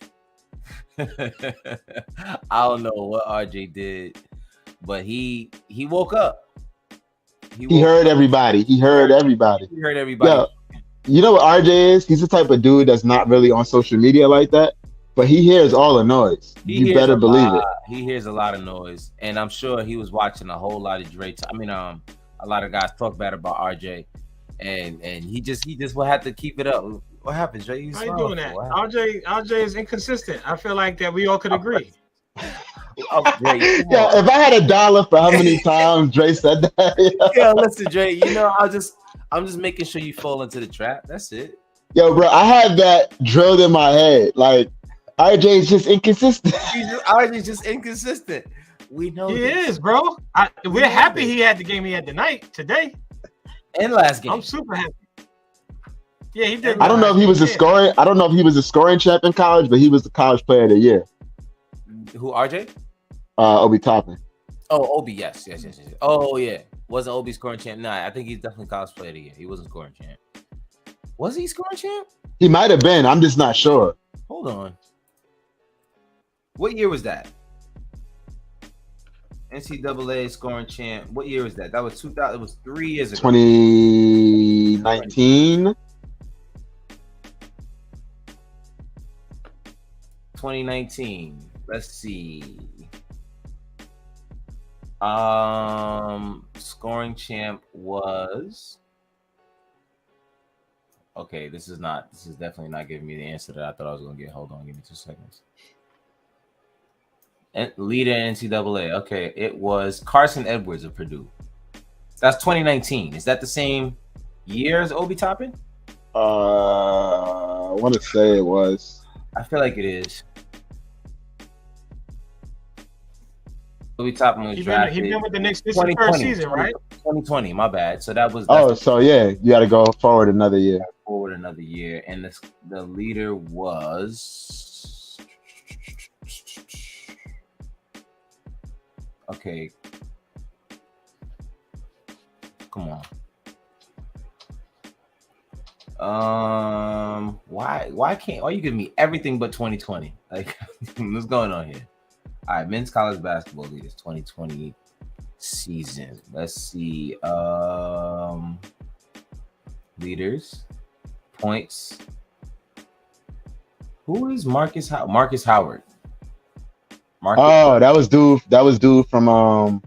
I don't know what RJ did, but he woke up. He heard everybody. He heard everybody. Yeah. You know what RJ is? He's the type of dude that's not really on social media like that, but he hears all the noise. You better believe it. He hears a lot of noise, and I'm sure he was watching a whole lot of Dre. A lot of guys talk bad about RJ, and he just will have to keep it up. What happened, Dre? How you doing that? RJ is inconsistent. I feel like that we all could agree. Dre, yeah, if I had $1 for how many times Dre said that. Yeah, listen, Dre. You know, I'm just making sure you fall into the trap. That's it. Yo, bro, I had that drilled in my head. Like RJ is just inconsistent. RJ's just inconsistent. We know he this. is, bro. We're happy he had the game he had today, and last game. I'm super happy. Yeah, he did. I don't know if he was a scoring. I don't know if he was a scoring champ in college, but he was the college player of the year. Who, RJ? Obi Toppin. Oh, Obi, yes. Oh, yeah. Wasn't Obi scoring champ? Nah, I think he's definitely college player of the year. He wasn't scoring champ. Was he scoring champ? He might have been. I'm just not sure. Hold on. What year was that? NCAA scoring champ. What year was that? That was 2000. It was 3 years ago. 2019. 2019. Let's see. Scoring champ was. Okay, this is definitely not giving me the answer that I thought I was gonna get. Hold on, give me 2 seconds. And leader NCAA. Okay, it was Carson Edwards of Purdue. That's 2019. Is that the same year as Obi Toppin? I want to say it was. I feel like it is. Obi Toppin was drafted. He been with the Knicks this is the first season, right? 2020. My bad. So that was. So yeah, you got to go forward another year. And the leader was. Okay. Come on. Why you give me everything but 2020? Like, what's going on here? All right, men's college basketball leaders 2020 season. Let's see. Leaders, points. Who is Marcus Howard? That was dude from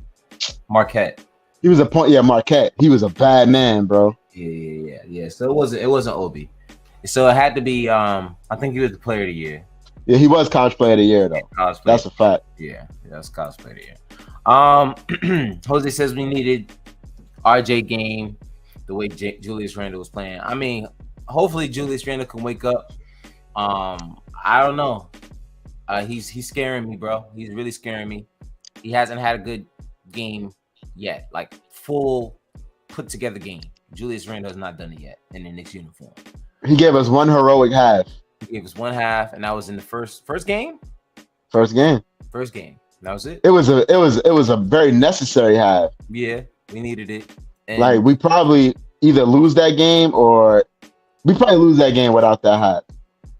Marquette. He was a point. Yeah, Marquette. He was a bad man, bro. Yeah. So it wasn't Obi. So it had to be. I think he was the player of the year. Yeah, he was college player of the year though. That's a fact. Yeah, that's college player of the year. Jose says we needed RJ game the way Julius Randle was playing. I mean, hopefully Julius Randle can wake up. I don't know. He's scaring me, bro. He's really scaring me. He hasn't had a good game yet, like full put together game. Julius Randle has not done it yet in the Knicks uniform. He gave us one heroic half. He gave us one half, and that was in the first game. First game. That was it. It was a very necessary half. Yeah, we needed it. And like we probably either lose that game or we probably lose that game without that half.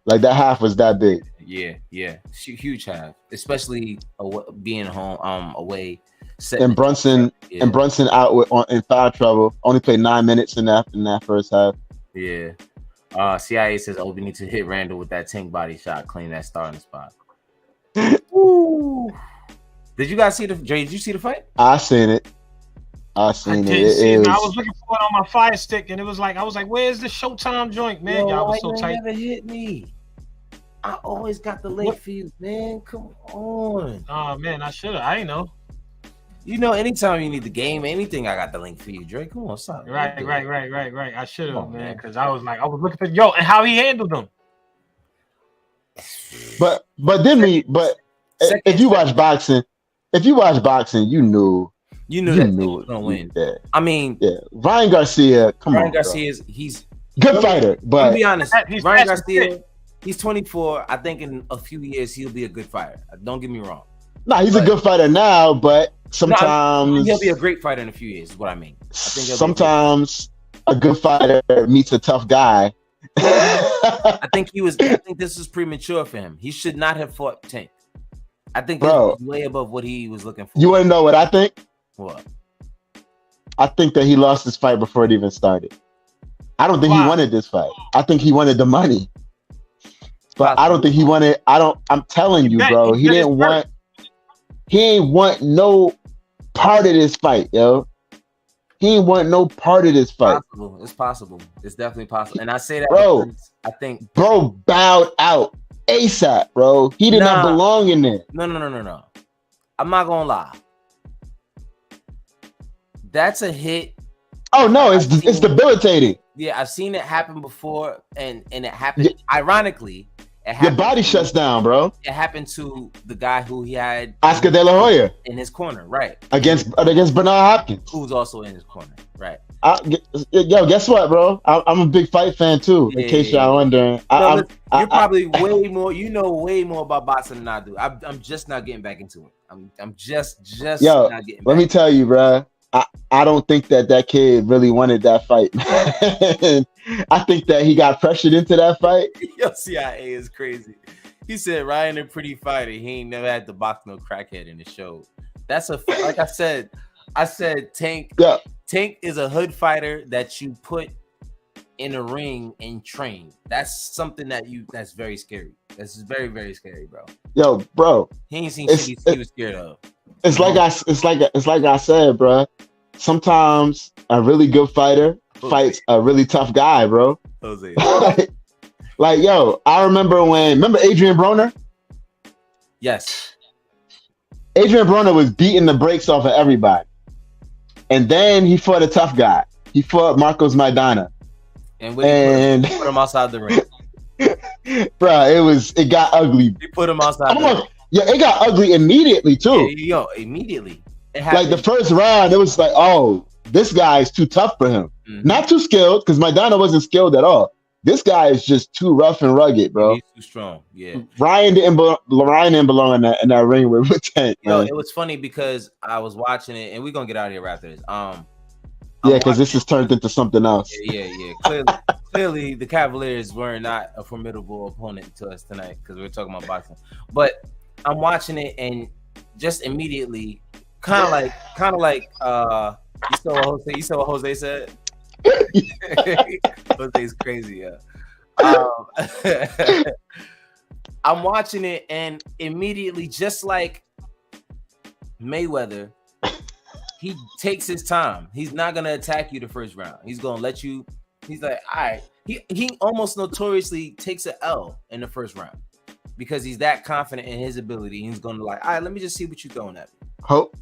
Like that half was that big. Yeah, huge half, especially being home, away. And Brunson out in foul trouble. Only played 9 minutes in that first half. Yeah. CIA says Obi needs to hit Randall with that tank body shot, clean that starting spot. Ooh. Did you guys see Did you see the fight? I seen it. I seen it. didn't see It it. I was, was looking for it on my Fire Stick, and it was like, I was like, "Where's the Showtime joint, man?" Y'all was so why you tight. never hit me. I always got the link for you, man. Come on. Oh man, I should have. I ain't know. You know, anytime you need the game, anything, I got the link for you, Drake. Come on, stop. Right. I should Come have, on, man, man. because I was looking for and how he handled them. but if you watch boxing, you knew you knew that he was gonna win. Yeah, I mean, Ryan Garcia. Ryan Garcia he's good fighter, but to be honest, He's Ryan fast and Garcia, he's 24. I think in a few years he'll be a good fighter. Don't get me wrong. he's a good fighter now, but sometimes he'll be a great fighter in a few years. Is what I mean. I think sometimes a good fighter meets a tough guy. I think this is premature for him. He should not have fought Tank. I think this was way above what he was looking for. You want to know what I think? What? I think that he lost his fight before it even started. I don't think he wanted this fight. I think he wanted the money. But I don't think he wanted. I'm telling you, bro. He ain't want no part of this fight, yo. He ain't want no part of this fight. It's possible. It's definitely possible. And I say that bro. Because I think bro bowed out ASAP, bro. He did not belong in there. No. I'm not gonna lie. That's a hit. Oh no, it's debilitating. Yeah, I've seen it happen before, and it happened. Ironically, your body shuts down, bro. It happened to the guy who he had Oscar De La Hoya in his corner, right? Against Bernard Hopkins, who's also in his corner, right? Yo, guess what, bro? I'm a big fight fan too. In case y'all wondering, you're probably way more. You know way more about boxing than I do. I'm just not getting back into it. I'm just yo. Not getting. Let me tell you, bro. I don't think that kid really wanted that fight. I think that he got pressured into that fight. Yo, CIA is crazy. He said Ryan a pretty fighter. He ain't never had to box no crackhead in the show. That's like I said Tank. Yeah. Tank is a hood fighter that you put in a ring and train. That's something that's very scary. This is very, very scary, bro. Yo, bro. He ain't seen shit he was scared of. It's like I said, bro. Sometimes a really good fighter fights a really tough guy, bro. Jose. Like, yo, I remember Adrian Broner? Yes. Adrian Broner was beating the brakes off of everybody. And then he fought a tough guy. He fought Marcos Maidana. And he put him outside the ring. Bro, it got ugly. He put him outside the ring. Yeah, it got ugly immediately too. Yeah, immediately. Like the first round, it was like, oh, this guy is too tough for him. Mm-hmm. Not too skilled, because Maidana wasn't skilled at all. This guy is just too rough and rugged, bro. He's too strong. Yeah. Ryan didn't belong in that ring with Tank. Yo, it was funny because I was watching it, and we're gonna get out of here after this. Yeah, because this has turned into something else. Yeah. Clearly, the Cavaliers were not a formidable opponent to us tonight because we're talking about boxing. But I'm watching it, and just immediately, kind of like you saw what Jose said. Jose's crazy, yeah. I'm watching it, and immediately, just like Mayweather, he takes his time. He's not gonna attack you the first round. He's gonna let you. He's like, all right. He almost notoriously takes an L in the first round because he's that confident in his ability. He's gonna like, all right, let me just see what you're throwing at me. Hope.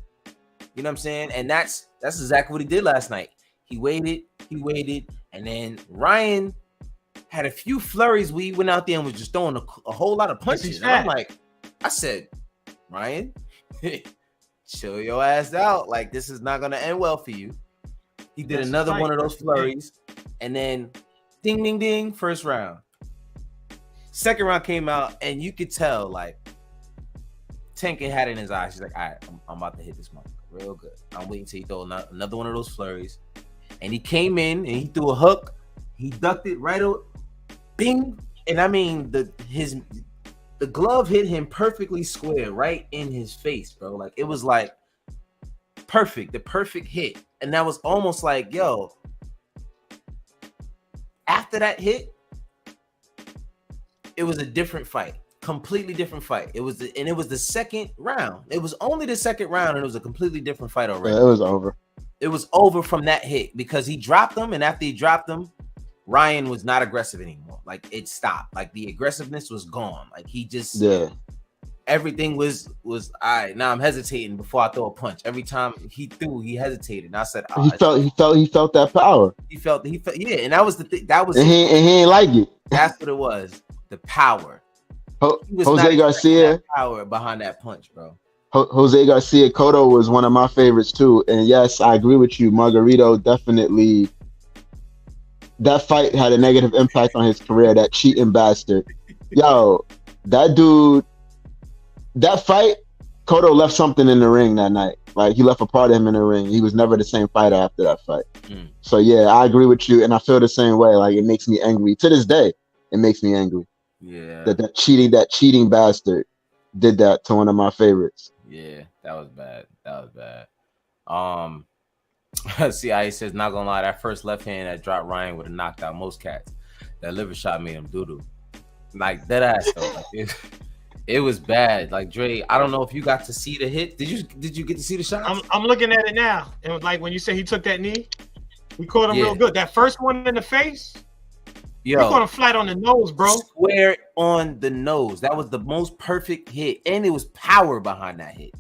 You know what I'm saying? And that's exactly what he did last night. He waited, and then Ryan had a few flurries where he went out there and was just throwing a whole lot of punches. And I'm like, I said, Ryan, chill your ass out. Like, this is not gonna end well for you. He did another one of those flurries, and then ding, ding, ding, first round. Second round came out, and you could tell, like, Tank had it in his eyes. He's like, all right, I'm about to hit this motherfucker real good. I'm waiting till he throw another one of those flurries. And he came in, and he threw a hook. He ducked it right out, bing. And I mean, the glove hit him perfectly square right in his face, bro. Like, it was like perfect, the perfect hit. And that was almost like, yo, after that hit, it was a different fight, completely different fight. It was the second round. It was only the second round, and it was a completely different fight already. Yeah, it was over. It was over from that hit because he dropped them, and after he dropped them, Ryan was not aggressive anymore. Like it stopped. Like the aggressiveness was gone. Like he just everything was all right. Now I'm hesitating before I throw a punch. Every time he threw, he hesitated. And I said, he felt that power. He felt yeah, and that was the thing. That was and he ain't like it. That's what it was. The power. Jose Garcia power behind that punch, bro. Jose Garcia Cotto was one of my favorites too. And yes, I agree with you. Margarito definitely. That fight had a negative impact on his career. That cheating bastard. Yo, that dude. That fight, Cotto left something in the ring that night. Like he left a part of him in the ring. He was never the same fighter after that fight. So yeah, I agree with you, and I feel the same way. Like it makes me angry to this day. It makes me angry. Yeah. That cheating bastard did that to one of my favorites. Yeah, that was bad. CIA says, not gonna lie, that first left hand that dropped Ryan would have knocked out most cats. That liver shot made him doo-doo. Like that ass though. Like, it was bad. Like Dre, I don't know if you got to see the hit. Did you get to see the shot? I'm looking at it now. And like when you say he took that knee, we caught him real good. That first one in the face, we caught him flat on the nose, bro. Square on the nose. That was the most perfect hit, and it was power behind that hit.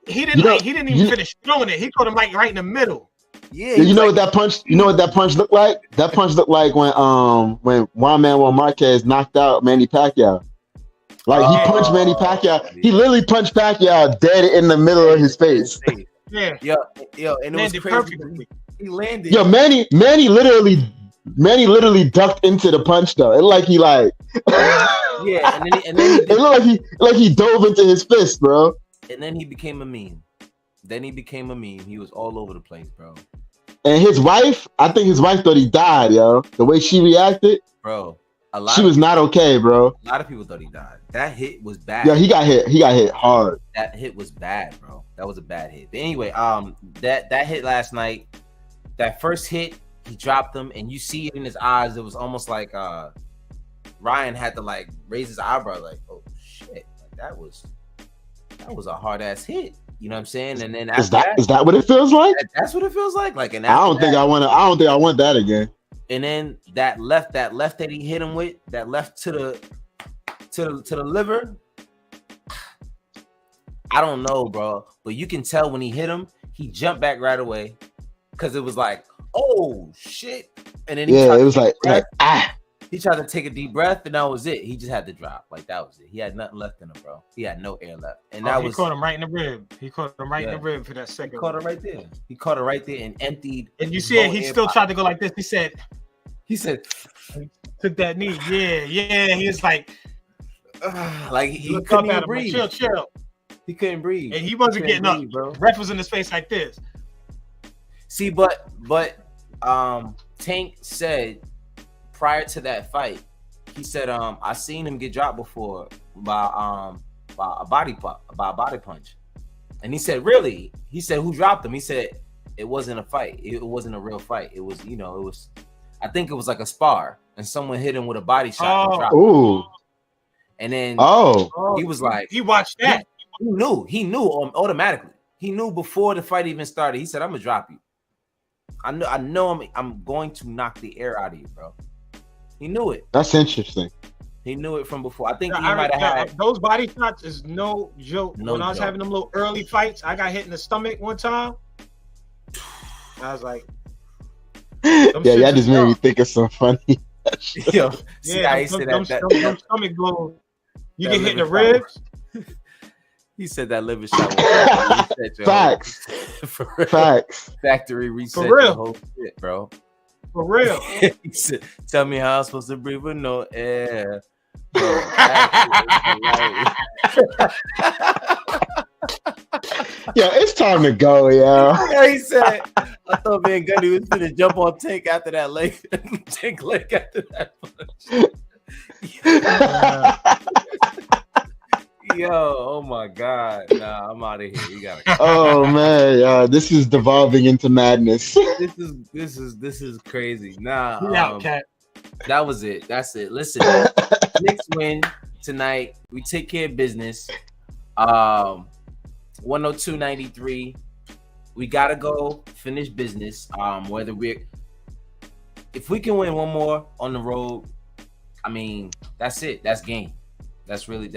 He didn't even finish throwing it. He caught him like right in the middle. Yeah. You know what that punch looked like? That punch looked like when Juan Manuel Marquez knocked out Manny Pacquiao. Like he punched Manny Pacquiao. He literally punched Pacquiao dead in the middle of his face. Yeah. Yo, and it was crazy. Perfectly. He landed. Yo, Manny literally ducked into the punch though. It looked like he it looked like he dove into his fist, bro. And then he became a meme. He was all over the place, bro. And his wife, I think his wife thought he died, yo. The way she reacted, bro. She was not okay, bro. A lot of people thought he died. That hit was bad. Yeah, he got hit hard. That hit was bad, bro. That was a bad hit. But anyway, that hit last night, that first hit, he dropped him, and you see it in his eyes. It was almost like Ryan had to like raise his eyebrow, like, oh shit, like that was a hard ass hit. You know what I'm saying? And then is that what it feels like? That's what it feels like. Like, and I don't think I want that again. And then that left that he hit him with, that left to the liver. I don't know, bro, but you can tell when he hit him, he jumped back right away because it was like, oh shit. And then it was like he tried to take a deep breath, and that was it. He just had to drop. Like that was it. He had nothing left in him, bro. He had no air left. And he caught him right in the rib. He caught him right in the rib for that second. He caught it right there. He caught it right there and emptied. And you see it, he still tried to go like this. He said he took that knee. Yeah. He was like he couldn't even breathe. Like, chill. He couldn't breathe. And he wasn't getting up, bro. Ref was in his face like this. See, but Tank said prior to that fight, he said, I seen him get dropped before by a body punch. And he said, really? He said, who dropped him? He said, it wasn't a fight. It wasn't a real fight. It was, I think it was like a spar, and someone hit him with a body shot. And dropped him. And then he was like, he watched that. He knew automatically. He knew before the fight even started. He said, I'm gonna drop you. I know I'm going to knock the air out of you, bro. He knew it. That's interesting. He knew it from before. I think he might have had those body shots is no joke. When I was having them little early fights, I got hit in the stomach one time. I was like, that just made me think of some funny. Yo, see how he said that stomach blow. You get hit in the ribs. He said that liver shot. Facts. Facts. Factory reset. For real. The whole shit, bro. For real. He said, tell me how I'm supposed to breathe with no air. Bro, yeah, it's time to go, Yeah, he said, I thought Van Gundy was going to jump on Tank after that leg. Tank leg after that punch. Yo, oh my God. Nah, I'm out of here. We gotta go. Oh man, this is devolving into madness. This is crazy. Nah, Cat. That was it. That's it. Listen, Knicks win tonight. We take care of business. 102-93. we gotta go finish business. If we can win one more on the road, I mean, that's it. That's game. That's really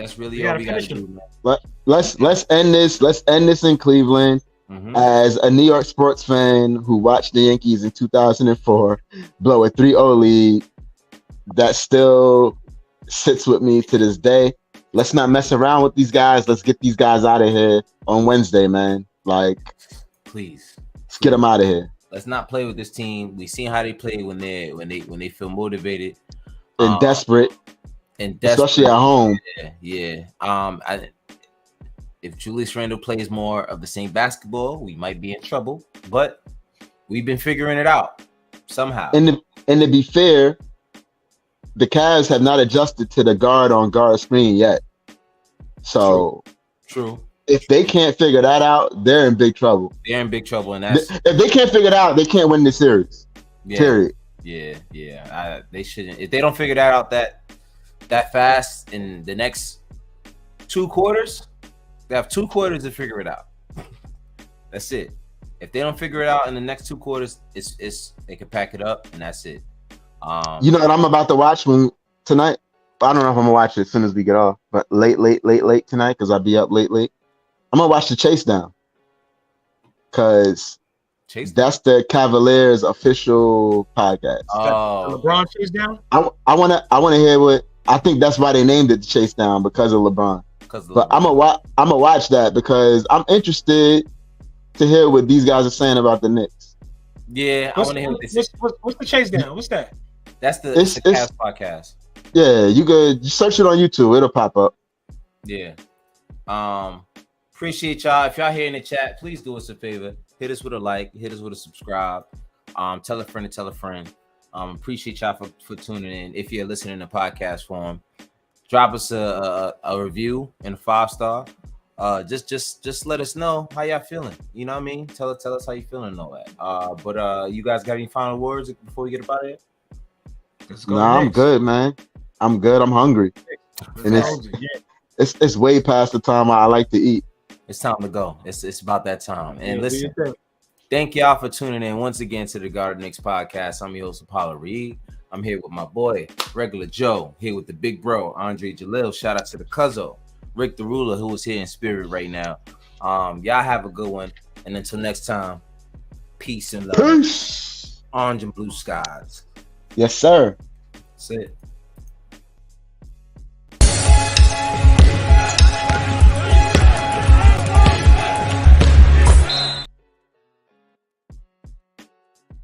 all we gotta do, man. Let's end this. Let's end this in Cleveland. Mm-hmm. As a New York sports fan who watched the Yankees in 2004 blow a 3-0 lead, that still sits with me to this day. Let's not mess around with these guys. Let's get these guys out of here on Wednesday, man. Like, please, let's get them out of here. Let's not play with this team. We seen how they play when they feel motivated and desperate, especially at home. Yeah. If Julius Randle plays more of the same basketball, we might be in trouble. But we've been figuring it out somehow. And to be fair, the Cavs have not adjusted to the guard-on-guard screen yet. So true. If they can't figure that out, they're in big trouble. They're in big trouble, and that's if they can't figure it out, they can't win the series. Yeah. Period. Yeah. They shouldn't. If they don't figure that out that fast in the next 2 quarters. They have 2 quarters to figure it out. That's it. If they don't figure it out in the next 2 quarters, it's they can pack it up and that's it. You know what I'm about to watch tonight? I don't know if I'm gonna watch it as soon as we get off, but late tonight because I'll be up late. I'm gonna watch the Chase Down because that's the Cavaliers official podcast. Oh, LeBron Chase Down. I wanna hear what I think. That's why they named it the Chase Down because of LeBron. But I'm gonna watch that because I'm interested to hear what these guys are saying about the Knicks. Yeah, I want to hear what they say. What's the Chase Down? What's that? That's the Cavs podcast. Yeah, you could search it on YouTube. It'll pop up. Yeah. Appreciate y'all. If y'all here in the chat, please do us a favor. Hit us with a like. Hit us with a subscribe. Tell a friend to tell a friend. Appreciate y'all for tuning in. If you're listening to podcast form. Drop us a review and a 5-star. Just let us know how y'all feeling. You know what I mean? Tell us how you feeling and all that. But you guys got any final words before we get up out of here? I'm good, man. I'm good. I'm hungry. And it's way past the time I like to eat. It's time to go. It's about that time. And listen, thank y'all for tuning in once again to the Garden Knicks podcast. I'm your host, Apollo Reed. I'm here with my boy, Regular Joe, here with the big bro, Andre Jalil. Shout out to the Cuzzo, Rick the Ruler, who is here in spirit right now. Y'all have a good one. And until next time, peace and love. Peace. Orange and blue skies. Yes, sir. That's it.